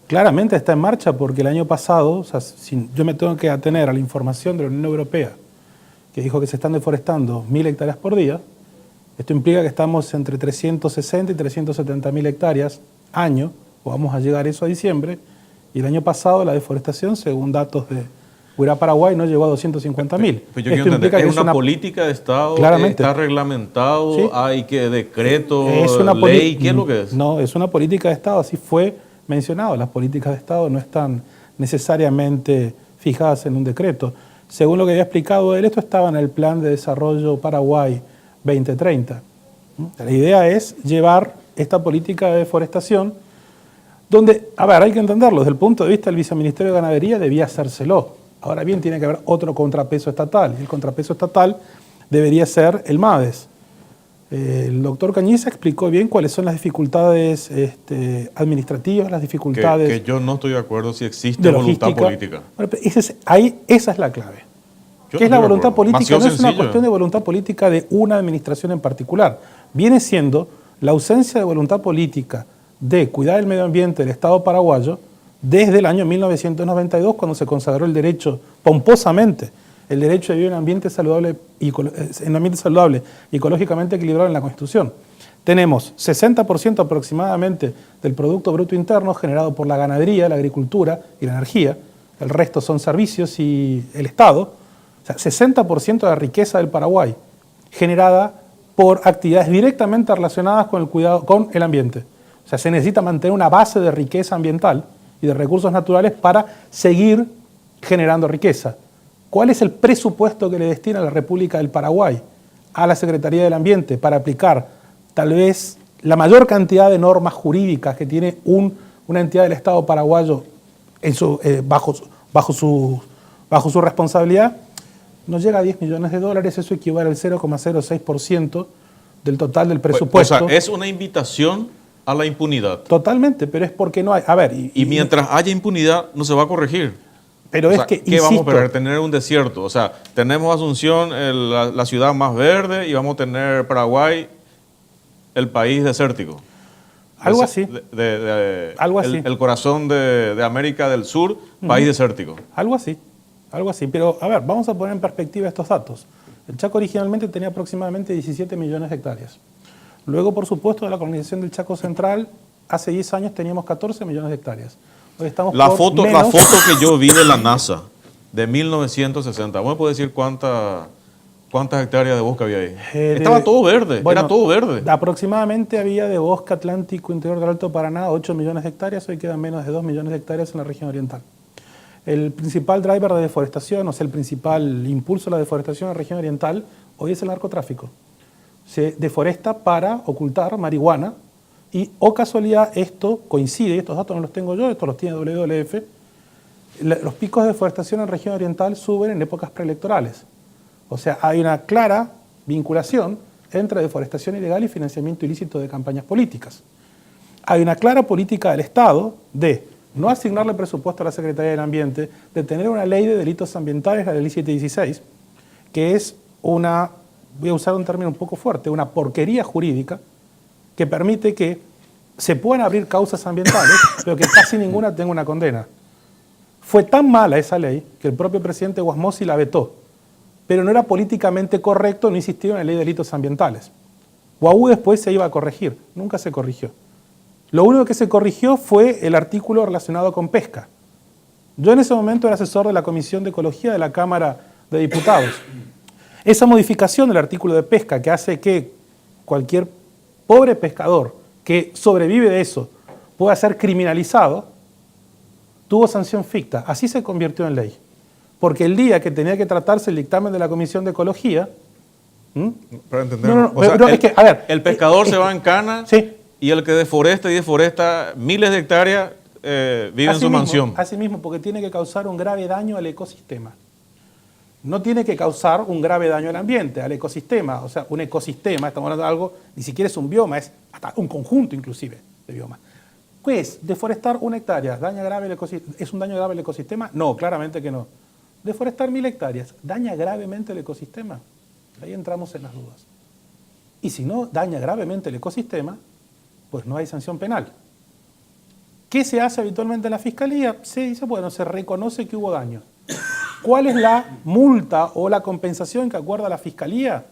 Claramente está en marcha porque el año pasado, o sea, si yo me tengo que atener a la información de la Unión Europea, que dijo que se están deforestando 1.000 hectáreas por día, esto implica que estamos entre 360 y 370.000 hectáreas año, o vamos a llegar a eso a diciembre, y el año pasado la deforestación, según datos de Huirá Paraguay, no llegó a 250.000.
Pero yo quiero entender, ¿es una política de Estado que está reglamentado?
Sí.
¿Hay que decreto,
Es una
ley? ¿Qué es lo que es?
No, es una política de Estado, así fue mencionado. Las políticas de Estado no están necesariamente fijadas en un decreto. Según lo que había explicado él, esto estaba en el Plan de Desarrollo Paraguay 2030. La idea es llevar esta política de deforestación donde, a ver, hay que entenderlo, desde el punto de vista del Viceministerio de Ganadería debía hacérselo. Ahora bien, tiene que haber otro contrapeso estatal, y el contrapeso estatal debería ser el MADES. El doctor Cañiza explicó bien cuáles son las dificultades administrativas, las dificultades...
Que yo no estoy de acuerdo si existe voluntad política.
Bueno, esa es la clave. ¿Qué es la voluntad política? No es una cuestión de voluntad política de una administración en particular. Viene siendo la ausencia de voluntad política de cuidar el medio ambiente del Estado paraguayo desde el año 1992, cuando se consagró el derecho, pomposamente, el derecho de vivir en un ambiente saludable, ecológicamente equilibrado en la Constitución. Tenemos 60% aproximadamente del Producto Bruto Interno generado por la ganadería, la agricultura y la energía. El resto son servicios y el Estado. O sea, 60% de la riqueza del Paraguay generada por actividades directamente relacionadas con el cuidado con el ambiente. O sea, se necesita mantener una base de riqueza ambiental y de recursos naturales para seguir generando riqueza. ¿Cuál es el presupuesto que le destina la República del Paraguay a la Secretaría del Ambiente para aplicar tal vez la mayor cantidad de normas jurídicas que tiene una entidad del Estado paraguayo bajo su responsabilidad? No llega a 10 millones de dólares, eso equivale al 0,06% del total del presupuesto.
O sea, es una invitación a la impunidad.
Totalmente, pero es porque no hay... A ver,
y mientras haya impunidad, no se va a corregir.
Pero es que,
¿qué vamos a esperar? Tener un desierto. O sea, tenemos Asunción, la ciudad más verde, y vamos a tener Paraguay, el país desértico.
Algo así.
Algo así. El corazón de América del Sur, país desértico.
Algo así. Pero, a ver, vamos a poner en perspectiva estos datos. El Chaco originalmente tenía aproximadamente 17 millones de hectáreas. Luego, por supuesto, de la colonización del Chaco Central, hace 10 años teníamos 14 millones de hectáreas. Hoy estamos
la foto que yo vi de la NASA, de 1960, ¿vos me podés decir cuántas hectáreas de bosque había ahí? Estaba todo verde,
bueno,
era todo verde.
Aproximadamente había de bosque atlántico interior del Alto Paraná 8 millones de hectáreas, hoy quedan menos de 2 millones de hectáreas en la región oriental. El principal driver de deforestación, o sea, el principal impulso a la deforestación en la región oriental, hoy es el narcotráfico. Se deforesta para ocultar marihuana y, o casualidad, esto coincide, y estos datos no los tengo yo, estos los tiene WWF, los picos de deforestación en la región oriental suben en épocas preelectorales. O sea, hay una clara vinculación entre deforestación ilegal y financiamiento ilícito de campañas políticas. Hay una clara política del Estado de no asignarle presupuesto a la Secretaría del Ambiente, de tener una ley de delitos ambientales, la ley 716, que es una, voy a usar un término un poco fuerte, una porquería jurídica que permite que se puedan abrir causas ambientales, pero que casi ninguna tenga una condena. Fue tan mala esa ley que el propio presidente Guasmosi la vetó. pero no era políticamente correcto, no insistieron en la ley de delitos ambientales. Guaú después se iba a corregir, nunca se corrigió. Lo único que se corrigió fue el artículo relacionado con pesca. Yo en ese momento era asesor de la Comisión de Ecología de la Cámara de Diputados. Esa modificación del artículo de pesca que hace que cualquier pobre pescador que sobrevive de eso pueda ser criminalizado, tuvo sanción ficta. Así se convirtió en ley. Porque el día que tenía que tratarse el dictamen de la Comisión de Ecología...
Para entender, el pescador se va en cana,
sí,
y el que deforesta miles de hectáreas vive en su mansión.
Así mismo, porque tiene que causar un grave daño al ecosistema. No tiene que causar un grave daño al ambiente, al ecosistema. O sea, un ecosistema, estamos hablando de algo, ni siquiera es un bioma, es hasta un conjunto inclusive de biomas. ¿Qué es? ¿Deforestar 1 hectárea daña grave el ecosistema? ¿Es un daño grave al ecosistema? No, claramente que no. ¿Deforestar 1000 hectáreas daña gravemente el ecosistema? Ahí entramos en las dudas. Y si no daña gravemente el ecosistema, pues no hay sanción penal. ¿Qué se hace habitualmente en la Fiscalía? Se dice, bueno, se reconoce que hubo daño. ¿Cuál es la multa o la compensación que acuerda la Fiscalía?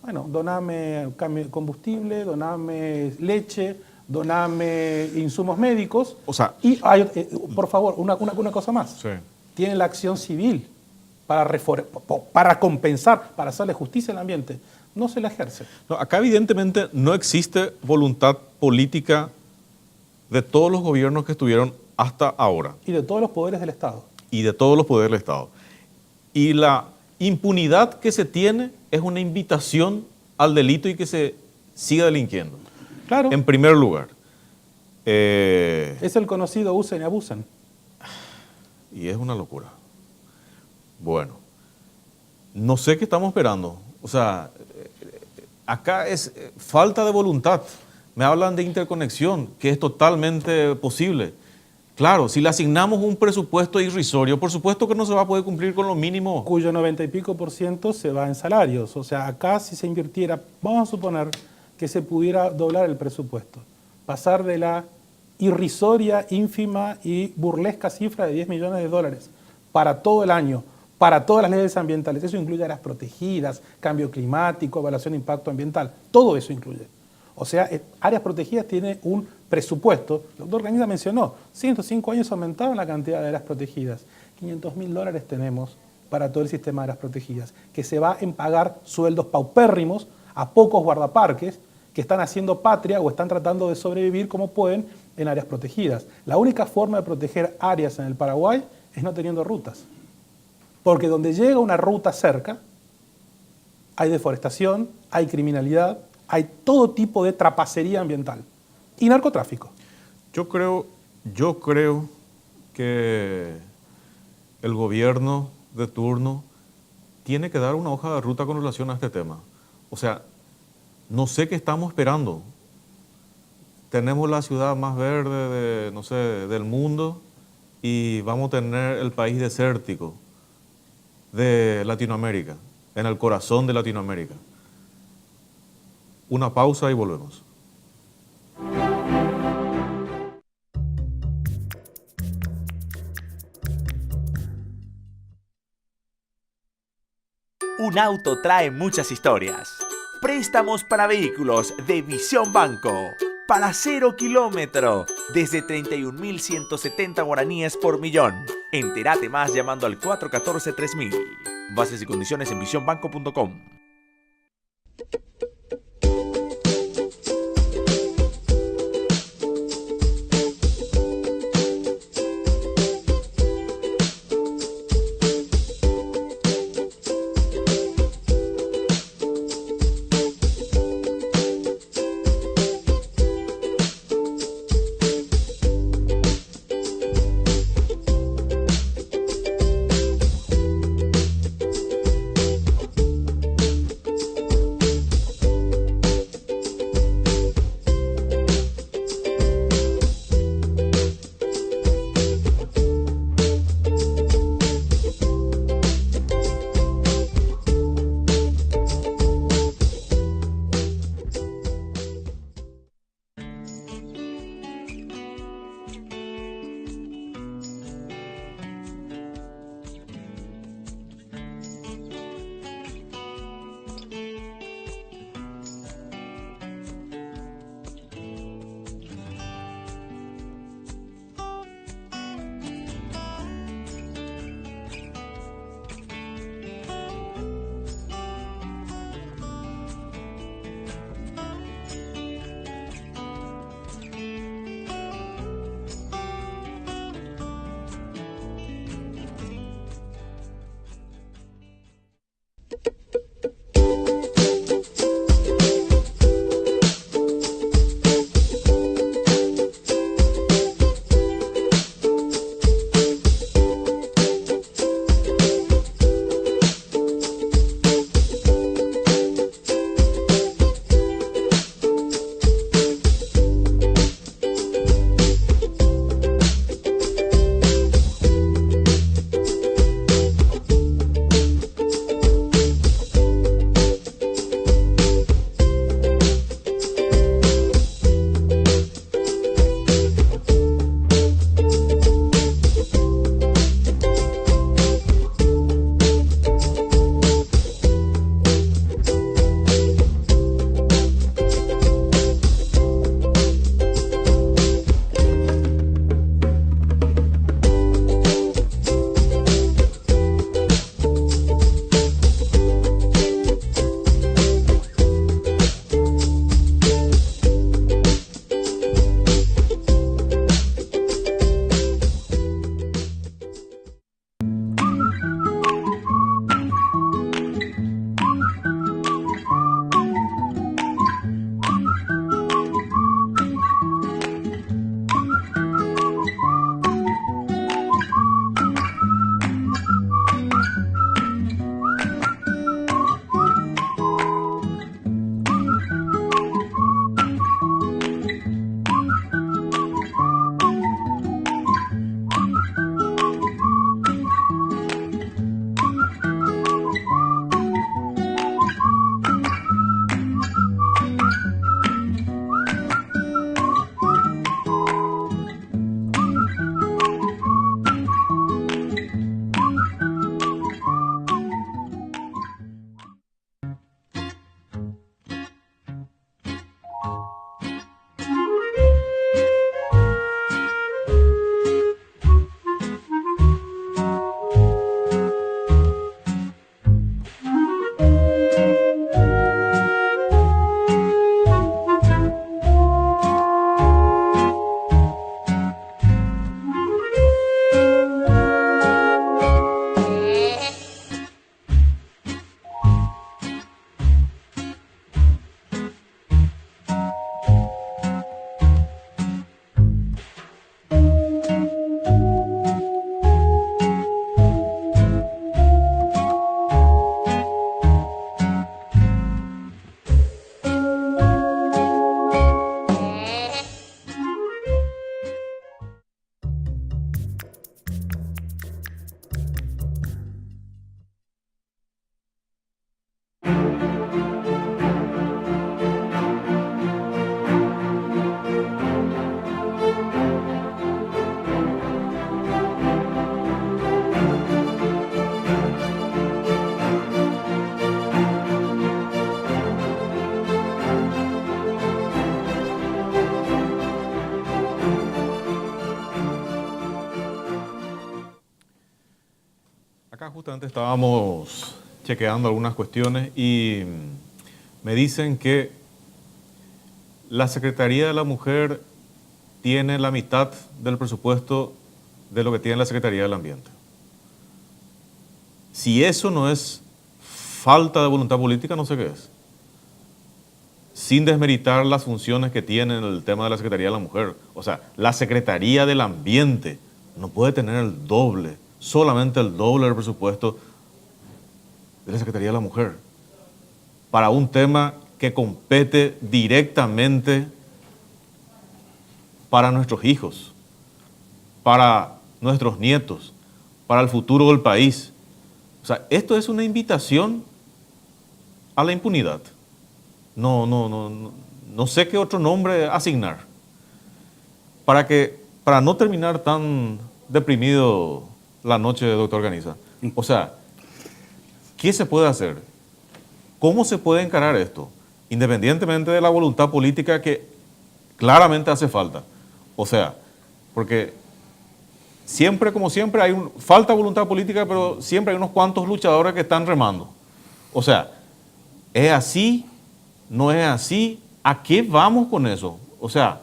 Bueno, doname combustible, doname leche, doname insumos médicos.
O sea,
y hay, por favor, una cosa más.
Sí.
Tienen la acción civil para compensar, para hacerle justicia al ambiente. No se la ejerce.
No, acá evidentemente no existe voluntad política de todos los gobiernos que estuvieron hasta ahora.
Y de todos los poderes del Estado.
Y de todos los poderes del Estado. Y la impunidad que se tiene es una invitación al delito y que se siga delinquiendo.
Claro.
En primer lugar.
Es el conocido usen y abusen.
Y es una locura. Bueno, no sé qué estamos esperando. O sea, acá es falta de voluntad. Me hablan de interconexión, que es totalmente posible. Claro, si le asignamos un presupuesto irrisorio, por supuesto que no se va a poder cumplir con lo mínimo.
Cuyo 90 y pico % se va en salarios. O sea, acá si se invirtiera, vamos a suponer que se pudiera doblar el presupuesto. Pasar de la irrisoria, ínfima y burlesca cifra de $10 millones para todo el año, para todas las leyes ambientales. Eso incluye áreas protegidas, cambio climático, evaluación de impacto ambiental. Todo eso incluye. O sea, áreas protegidas tiene un presupuesto. El doctor Cañiza mencionó, 105 años aumentaron la cantidad de áreas protegidas. $500.000 tenemos para todo el sistema de áreas protegidas, que se va en pagar sueldos paupérrimos a pocos guardaparques que están haciendo patria o están tratando de sobrevivir como pueden en áreas protegidas. La única forma de proteger áreas en el Paraguay es no teniendo rutas. Porque donde llega una ruta cerca, hay deforestación, hay criminalidad, hay todo tipo de trapacería ambiental y narcotráfico.
Yo creo que el gobierno de turno tiene que dar una hoja de ruta con relación a este tema. O sea, no sé qué estamos esperando. Tenemos la ciudad más verde del mundo y vamos a tener el país desértico de Latinoamérica, en el corazón de Latinoamérica. Una pausa y volvemos.
Un auto trae muchas historias. Préstamos para vehículos de Visión Banco. Para 0 kilómetro, desde 31.170 guaraníes por millón. Entérate más llamando al 414-3000. Bases y condiciones en visionbanco.com.
justamente estábamos chequeando algunas cuestiones y me dicen que la Secretaría de la Mujer tiene la mitad del presupuesto de lo que tiene la Secretaría del Ambiente. Si eso no es falta de voluntad política, no sé qué es. Sin desmeritar las funciones que tiene el tema de la Secretaría de la Mujer. O sea, la Secretaría del Ambiente no puede tener el doble, solamente el doble del presupuesto de la Secretaría de la Mujer para un tema que compete directamente para nuestros hijos, para nuestros nietos, para el futuro del país. O sea, esto es una invitación a la impunidad. No sé qué otro nombre asignar. Para no terminar tan deprimido la noche, doctor Ganiza. O sea, ¿qué se puede hacer? ¿Cómo se puede encarar esto? Independientemente de la voluntad política que claramente hace falta. O sea, porque siempre, como siempre, falta voluntad política, pero siempre hay unos cuantos luchadores que están remando. O sea, ¿es así? ¿No es así? ¿A qué vamos con eso? O sea,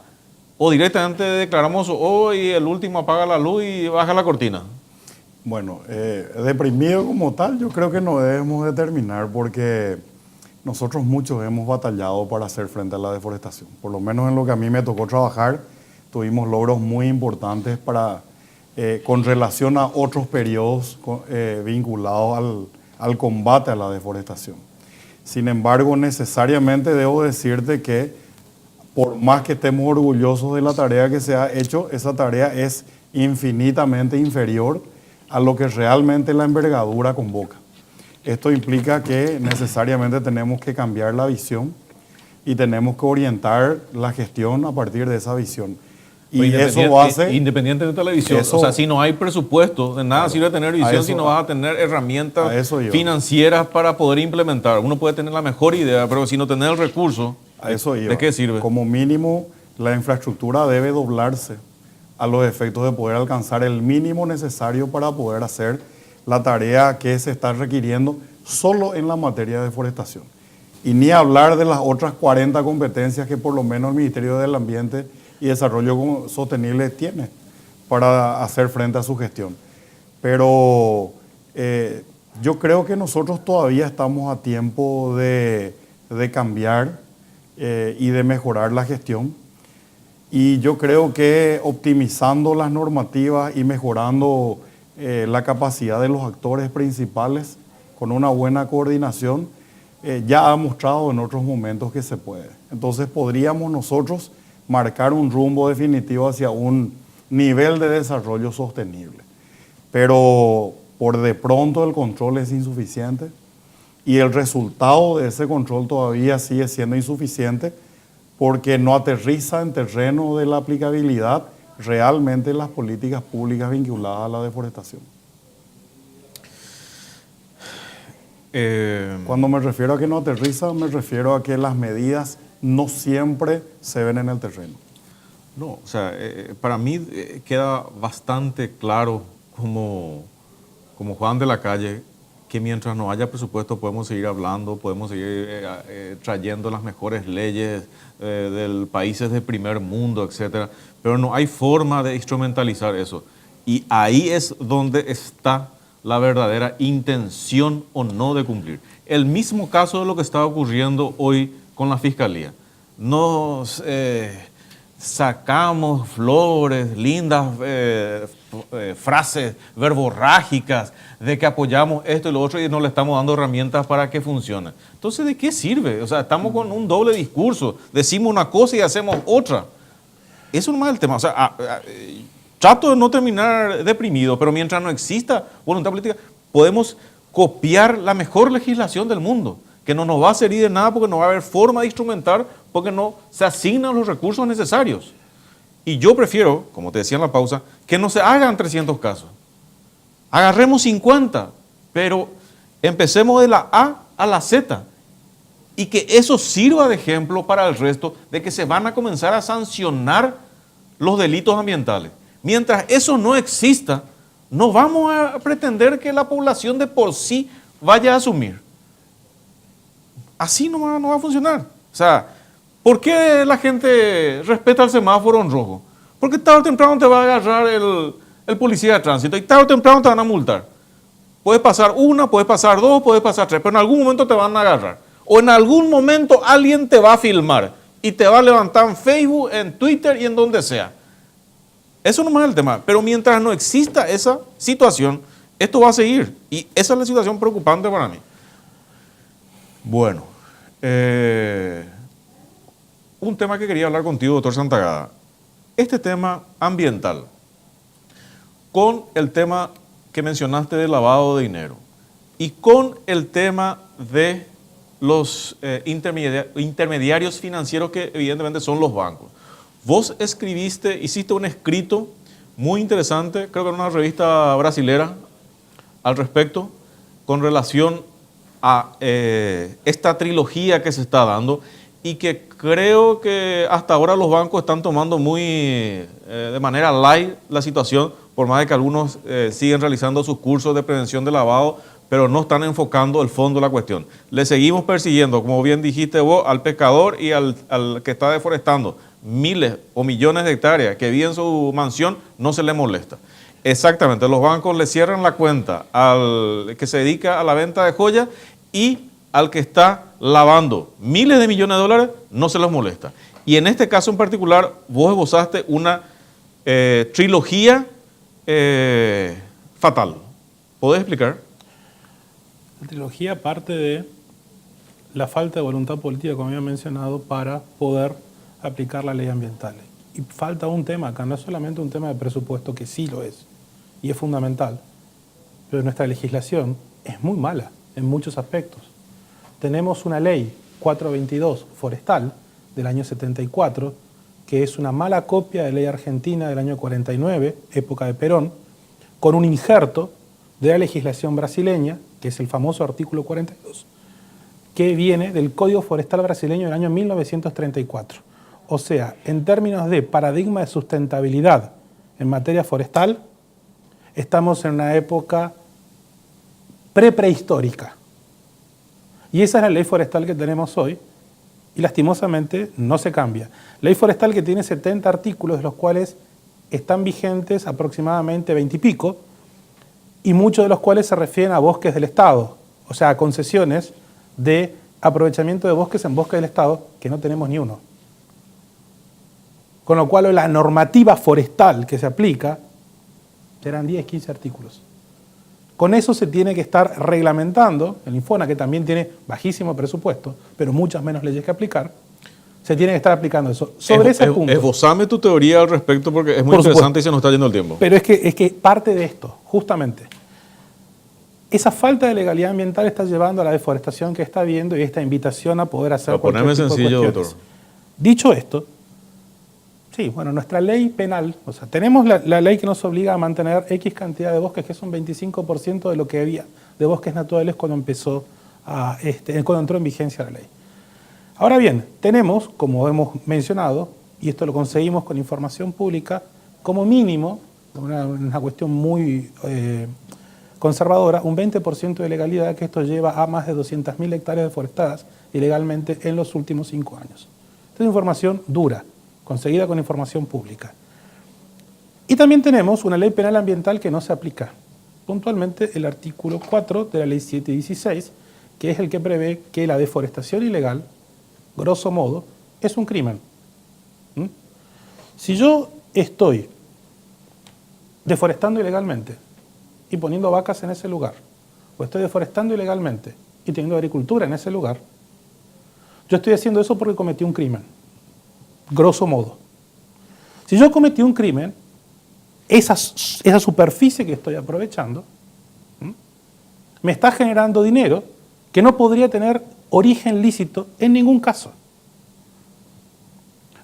o directamente declaramos hoy el último apaga la luz y baja la cortina.
Bueno, deprimido como tal, yo creo que no debemos determinar porque nosotros muchos hemos batallado para hacer frente a la deforestación. Por lo menos en lo que a mí me tocó trabajar, tuvimos logros muy importantes con relación a otros periodos vinculados al combate a la deforestación. Sin embargo, necesariamente debo decirte que por más que estemos orgullosos de la tarea que se ha hecho, esa tarea es infinitamente inferior a lo que realmente la envergadura convoca. Esto implica que necesariamente tenemos que cambiar la visión y tenemos que orientar la gestión a partir de esa visión. Y eso hace...
Independiente de televisión, o sea, si no hay presupuesto, de nada sirve tener visión si no vas a tener herramientas financieras para poder implementar. Uno puede tener la mejor idea, pero si no tener el recurso, ¿de qué sirve?
Como mínimo, la infraestructura debe doblarse a los efectos de poder alcanzar el mínimo necesario para poder hacer la tarea que se está requiriendo solo en la materia de deforestación. Y ni hablar de las otras 40 competencias que por lo menos el Ministerio del Ambiente y Desarrollo Sostenible tiene para hacer frente a su gestión. Pero yo creo que nosotros todavía estamos a tiempo de cambiar y de mejorar la gestión. Y yo creo que optimizando las normativas y mejorando la capacidad de los actores principales con una buena coordinación, ya ha mostrado en otros momentos que se puede. Entonces podríamos nosotros marcar un rumbo definitivo hacia un nivel de desarrollo sostenible. Pero por de pronto el control es insuficiente y el resultado de ese control todavía sigue siendo insuficiente porque no aterriza en terreno de la aplicabilidad realmente las políticas públicas vinculadas a la deforestación. Cuando me refiero a que no aterriza, me refiero a que las medidas no siempre se ven en el terreno.
No, o sea, para mí queda bastante claro como Juan de la Calle que mientras no haya presupuesto podemos seguir hablando, podemos seguir trayendo las mejores leyes de países de primer mundo, etcétera, pero no hay forma de instrumentalizar eso. Y ahí es donde está la verdadera intención o no de cumplir. El mismo caso de lo que está ocurriendo hoy con la Fiscalía. Nos sacamos flores, lindas frases verborrágicas de que apoyamos esto y lo otro y no le estamos dando herramientas para que funcione. Entonces, ¿de qué sirve? O sea, estamos con un doble discurso. Decimos una cosa y hacemos otra. Eso no es el tema. O sea, trato de no terminar deprimido, pero mientras no exista voluntad política, podemos copiar la mejor legislación del mundo, que no nos va a servir de nada porque no va a haber forma de instrumentar, porque no se asignan los recursos necesarios. Y yo prefiero, como te decía en la pausa, que no se hagan 300 casos. Agarremos 50, pero empecemos de la A a la Z. Y que eso sirva de ejemplo para el resto de que se van a comenzar a sancionar los delitos ambientales. Mientras eso no exista, No vamos a pretender que la población de por sí vaya a asumir. Así no va a funcionar. O sea, ¿por qué la gente respeta el semáforo en rojo? Porque tarde o temprano te va a agarrar el policía de tránsito y tarde o temprano te van a multar. Puedes pasar una, puedes pasar dos, puedes pasar tres, pero en algún momento te van a agarrar. O en algún momento alguien te va a filmar y te va a levantar en Facebook, en Twitter y en donde sea. Eso no es el tema. Pero mientras no exista esa situación, esto va a seguir. Y esa es la situación preocupante para mí. Bueno, un tema que quería hablar contigo, doctor Santagada. Este tema ambiental, con el tema que mencionaste del lavado de dinero y con el tema de los intermediarios financieros que evidentemente son los bancos. Vos hiciste un escrito muy interesante, creo que en una revista brasilera, al respecto, con relación a esta trilogía que se está dando y que creo que hasta ahora los bancos están tomando muy de manera light la situación, por más de que algunos siguen realizando sus cursos de prevención de lavado, pero no están enfocando el fondo de la cuestión. Le seguimos persiguiendo, como bien dijiste vos, al pescador y al que está deforestando miles o millones de hectáreas que vive en su mansión, no se le molesta. Exactamente, los bancos le cierran la cuenta al que se dedica a la venta de joyas y al que está lavando miles de millones de dólares, no se les molesta. Y en este caso en particular, vos esbozaste una trilogía fatal. ¿Podés explicar?
La trilogía parte de la falta de voluntad política, como había mencionado, para poder aplicar la ley ambiental. Y falta un tema acá, no es solamente un tema de presupuesto, que sí lo es, y es fundamental, pero nuestra legislación es muy mala en muchos aspectos. Tenemos una ley 422 forestal del año 74, que es una mala copia de ley argentina del año 49, época de Perón, con un injerto de la legislación brasileña, que es el famoso artículo 42, que viene del Código Forestal brasileño del año 1934. O sea, en términos de paradigma de sustentabilidad en materia forestal, estamos en una época prehistórica. Y esa es la ley forestal que tenemos hoy, y lastimosamente no se cambia. Ley forestal que tiene 70 artículos, de los cuales están vigentes aproximadamente 20 y pico, y muchos de los cuales se refieren a bosques del Estado, o sea, a concesiones de aprovechamiento de bosques en bosques del Estado, que no tenemos ni uno. Con lo cual la normativa forestal que se aplica serán 10, 15 artículos. Con eso se tiene que estar reglamentando, el Infona, que también tiene bajísimo presupuesto, pero muchas menos leyes que aplicar, se tiene que estar aplicando eso. Sobre ese punto.
Esbozame tu teoría al respecto porque es muy interesante y se nos está yendo el tiempo.
Pero es que parte de esto, justamente, esa falta de legalidad ambiental está llevando a la deforestación que está habiendo y esta invitación a poder hacer
cualquier tipo de
sencillo,
cuestiones.
Doctor. Dicho esto, sí, bueno, nuestra ley penal, o sea, tenemos la ley que nos obliga a mantener X cantidad de bosques, que es un 25% de lo que había de bosques naturales cuando cuando entró en vigencia la ley. Ahora bien, tenemos, como hemos mencionado, y esto lo conseguimos con información pública, como mínimo, una cuestión muy conservadora, un 20% de legalidad, que esto lleva a más de 200.000 hectáreas deforestadas ilegalmente en los últimos 5 años. Esta es información dura, conseguida con información pública. Y también tenemos una ley penal ambiental que no se aplica. Puntualmente el artículo 4 de la ley 716, que es el que prevé que la deforestación ilegal, grosso modo, es un crimen. Si yo estoy deforestando ilegalmente y poniendo vacas en ese lugar, o estoy deforestando ilegalmente y teniendo agricultura en ese lugar, yo estoy haciendo eso porque cometí un crimen, grosso modo. Si yo cometí un crimen, esa superficie que estoy aprovechando me está generando dinero que no podría tener origen lícito en ningún caso.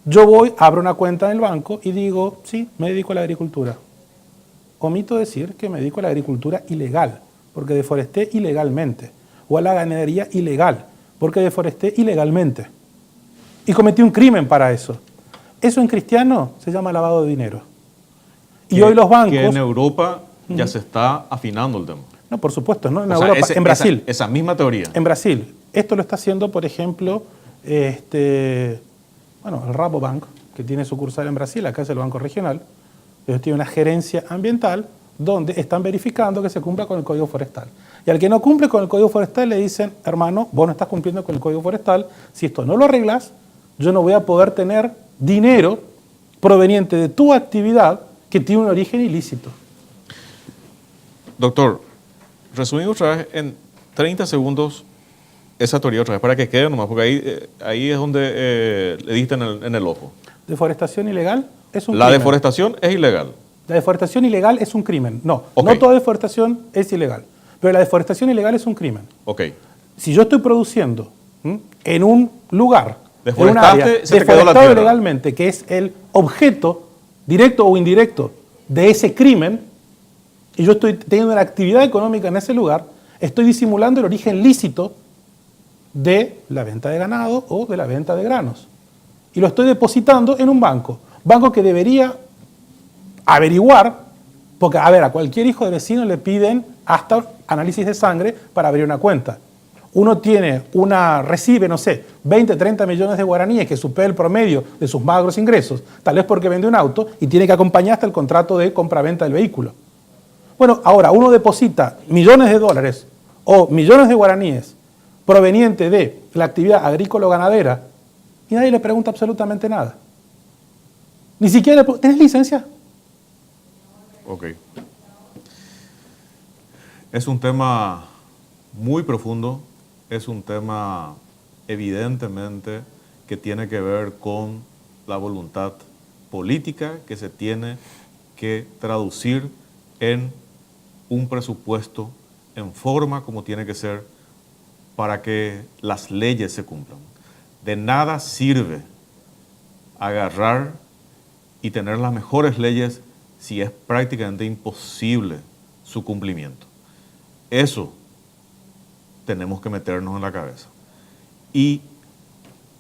Yo abro una cuenta en el banco y digo, sí, me dedico a la agricultura. Omito decir que me dedico a la agricultura ilegal, porque deforesté ilegalmente, o a la ganadería ilegal, porque deforesté ilegalmente. Y cometí un crimen para eso. Eso en cristiano se llama lavado de dinero. Y hoy los bancos...
Que en Europa ya se está afinando el tema.
No, por supuesto, ¿no? En
O sea,
Europa, en Brasil.
Esa misma teoría.
En Brasil. Esto lo está haciendo, por ejemplo, el Rabobank, que tiene sucursal en Brasil, acá es el Banco Regional. Ellos tienen una gerencia ambiental donde están verificando que se cumpla con el Código Forestal. Y al que no cumple con el Código Forestal le dicen, hermano, vos no estás cumpliendo con el Código Forestal, si esto no lo arreglas, yo no voy a poder tener dinero proveniente de tu actividad que tiene un origen ilícito.
Doctor, resumimos otra vez en 30 segundos esa teoría otra vez, para que quede nomás, porque ahí es donde le diste en el ojo.
¿Deforestación ilegal? Es un
La
crimen.
deforestación es ilegal.
La deforestación ilegal es un crimen. No,
Ok.
no toda deforestación es ilegal, pero la deforestación ilegal es un crimen.
Ok.
Si yo estoy produciendo en un lugar, en un
Deforestaste,
área,
se te quedó la
deforestado
tierra.
ilegalmente, que es el objeto, directo o indirecto, de ese crimen, y yo estoy teniendo una actividad económica en ese lugar, estoy disimulando el origen lícito de la venta de ganado o de la venta de granos. Y lo estoy depositando en un banco. Banco que debería averiguar, porque, a ver, a cualquier hijo de vecino le piden hasta análisis de sangre para abrir una cuenta. Uno recibe, no sé, 20, 30 millones de guaraníes, que supera el promedio de sus magros ingresos, tal vez porque vende un auto y tiene que acompañar hasta el contrato de compra-venta del vehículo. Bueno, ahora uno deposita millones de dólares o millones de guaraníes provenientes de la actividad agrícola o ganadera y nadie le pregunta absolutamente nada. Ni siquiera le pregunta, ¿tenés licencia?
Ok. Es un tema muy profundo, es un tema evidentemente que tiene que ver con la voluntad política que se tiene que traducir en un presupuesto en forma como tiene que ser para que las leyes se cumplan. De nada sirve agarrar y tener las mejores leyes si es prácticamente imposible su cumplimiento. Eso tenemos que meternos en la cabeza. Y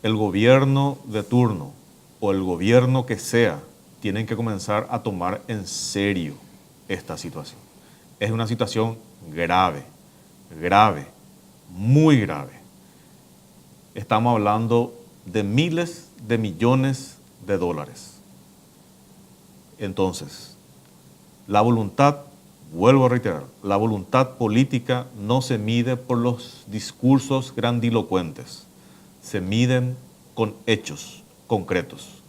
el gobierno de turno o el gobierno que sea tienen que comenzar a tomar en serio esta situación. Es una situación grave, grave, muy grave. Estamos hablando de miles de millones de dólares. Entonces, la voluntad, vuelvo a reiterar, la voluntad política no se mide por los discursos grandilocuentes, se miden con hechos concretos.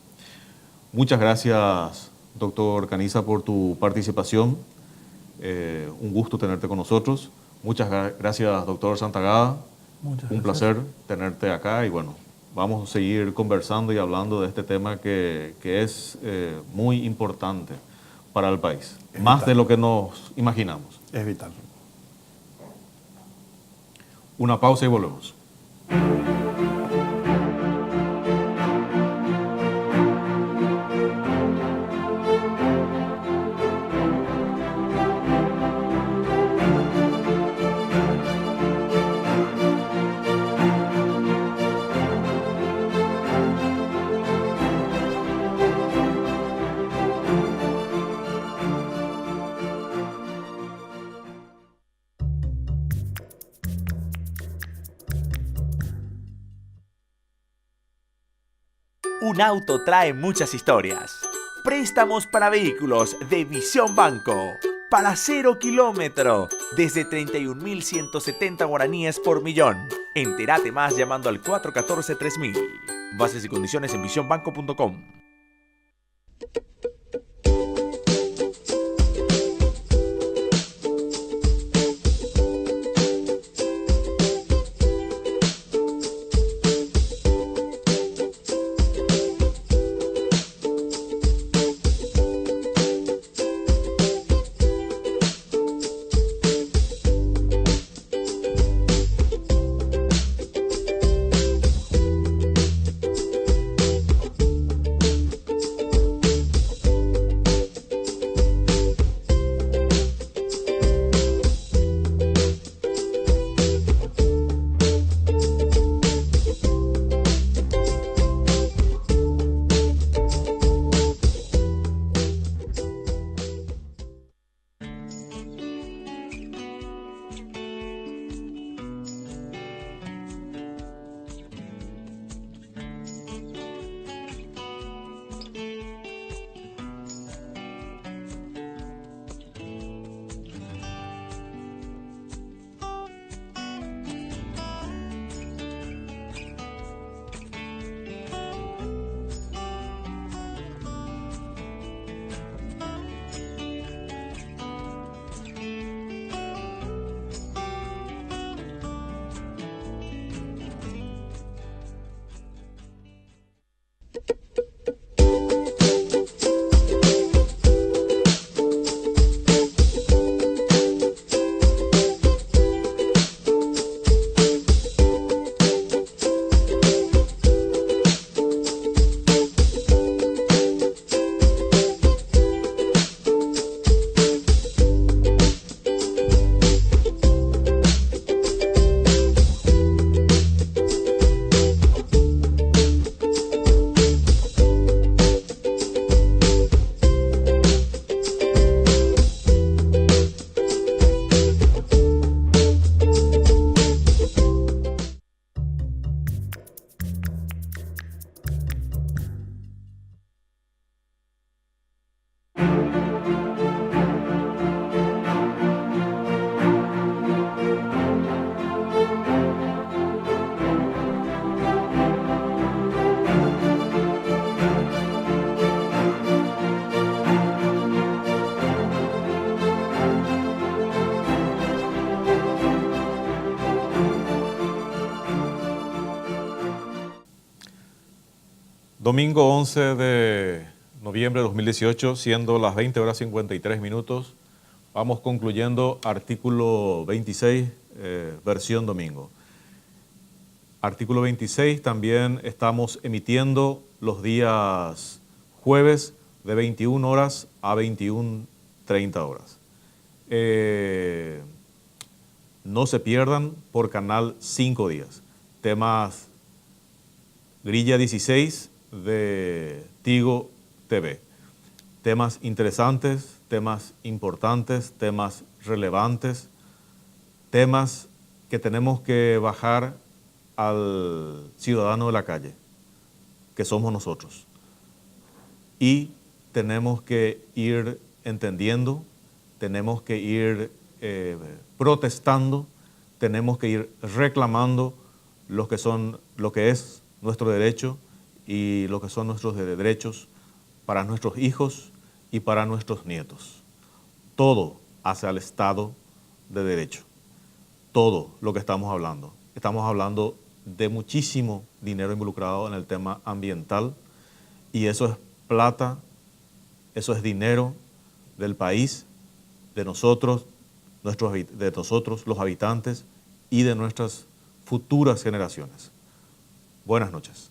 Muchas gracias, doctor Caniza, por tu participación. Un gusto tenerte con nosotros. Muchas gracias, doctor Santagada.
Muchas
Un
gracias.
placer tenerte acá y bueno, vamos a seguir conversando y hablando de este tema que es muy importante para el país,
Es
más
vital.
de lo que nos imaginamos.
Es vital.
Una pausa y volvemos.
Un auto trae muchas historias. Préstamos para vehículos de Visión Banco. Para 0 kilómetro, desde 31.170 guaraníes por millón. Entérate más llamando al 414-3000. Bases y condiciones en visionbanco.com.
Domingo 11 de noviembre de 2018, siendo las 20 horas 53 minutos, vamos concluyendo artículo 26, versión domingo. Artículo 26 también estamos emitiendo los días jueves de 21 horas a 21:30 horas. No se pierdan por canal 5 días. Temas Grilla 16 de Tigo TV. Temas interesantes, temas importantes, temas relevantes, temas que tenemos que bajar al ciudadano de la calle, que somos nosotros. Y tenemos que ir entendiendo, tenemos que ir protestando, tenemos que ir reclamando lo que es nuestro derecho y lo que son nuestros derechos para nuestros hijos y para nuestros nietos. Todo hacia el Estado de Derecho. Todo lo que estamos hablando. Estamos hablando de muchísimo dinero involucrado en el tema ambiental y eso es plata, eso es dinero del país, de nosotros, los habitantes y de nuestras futuras generaciones. Buenas noches.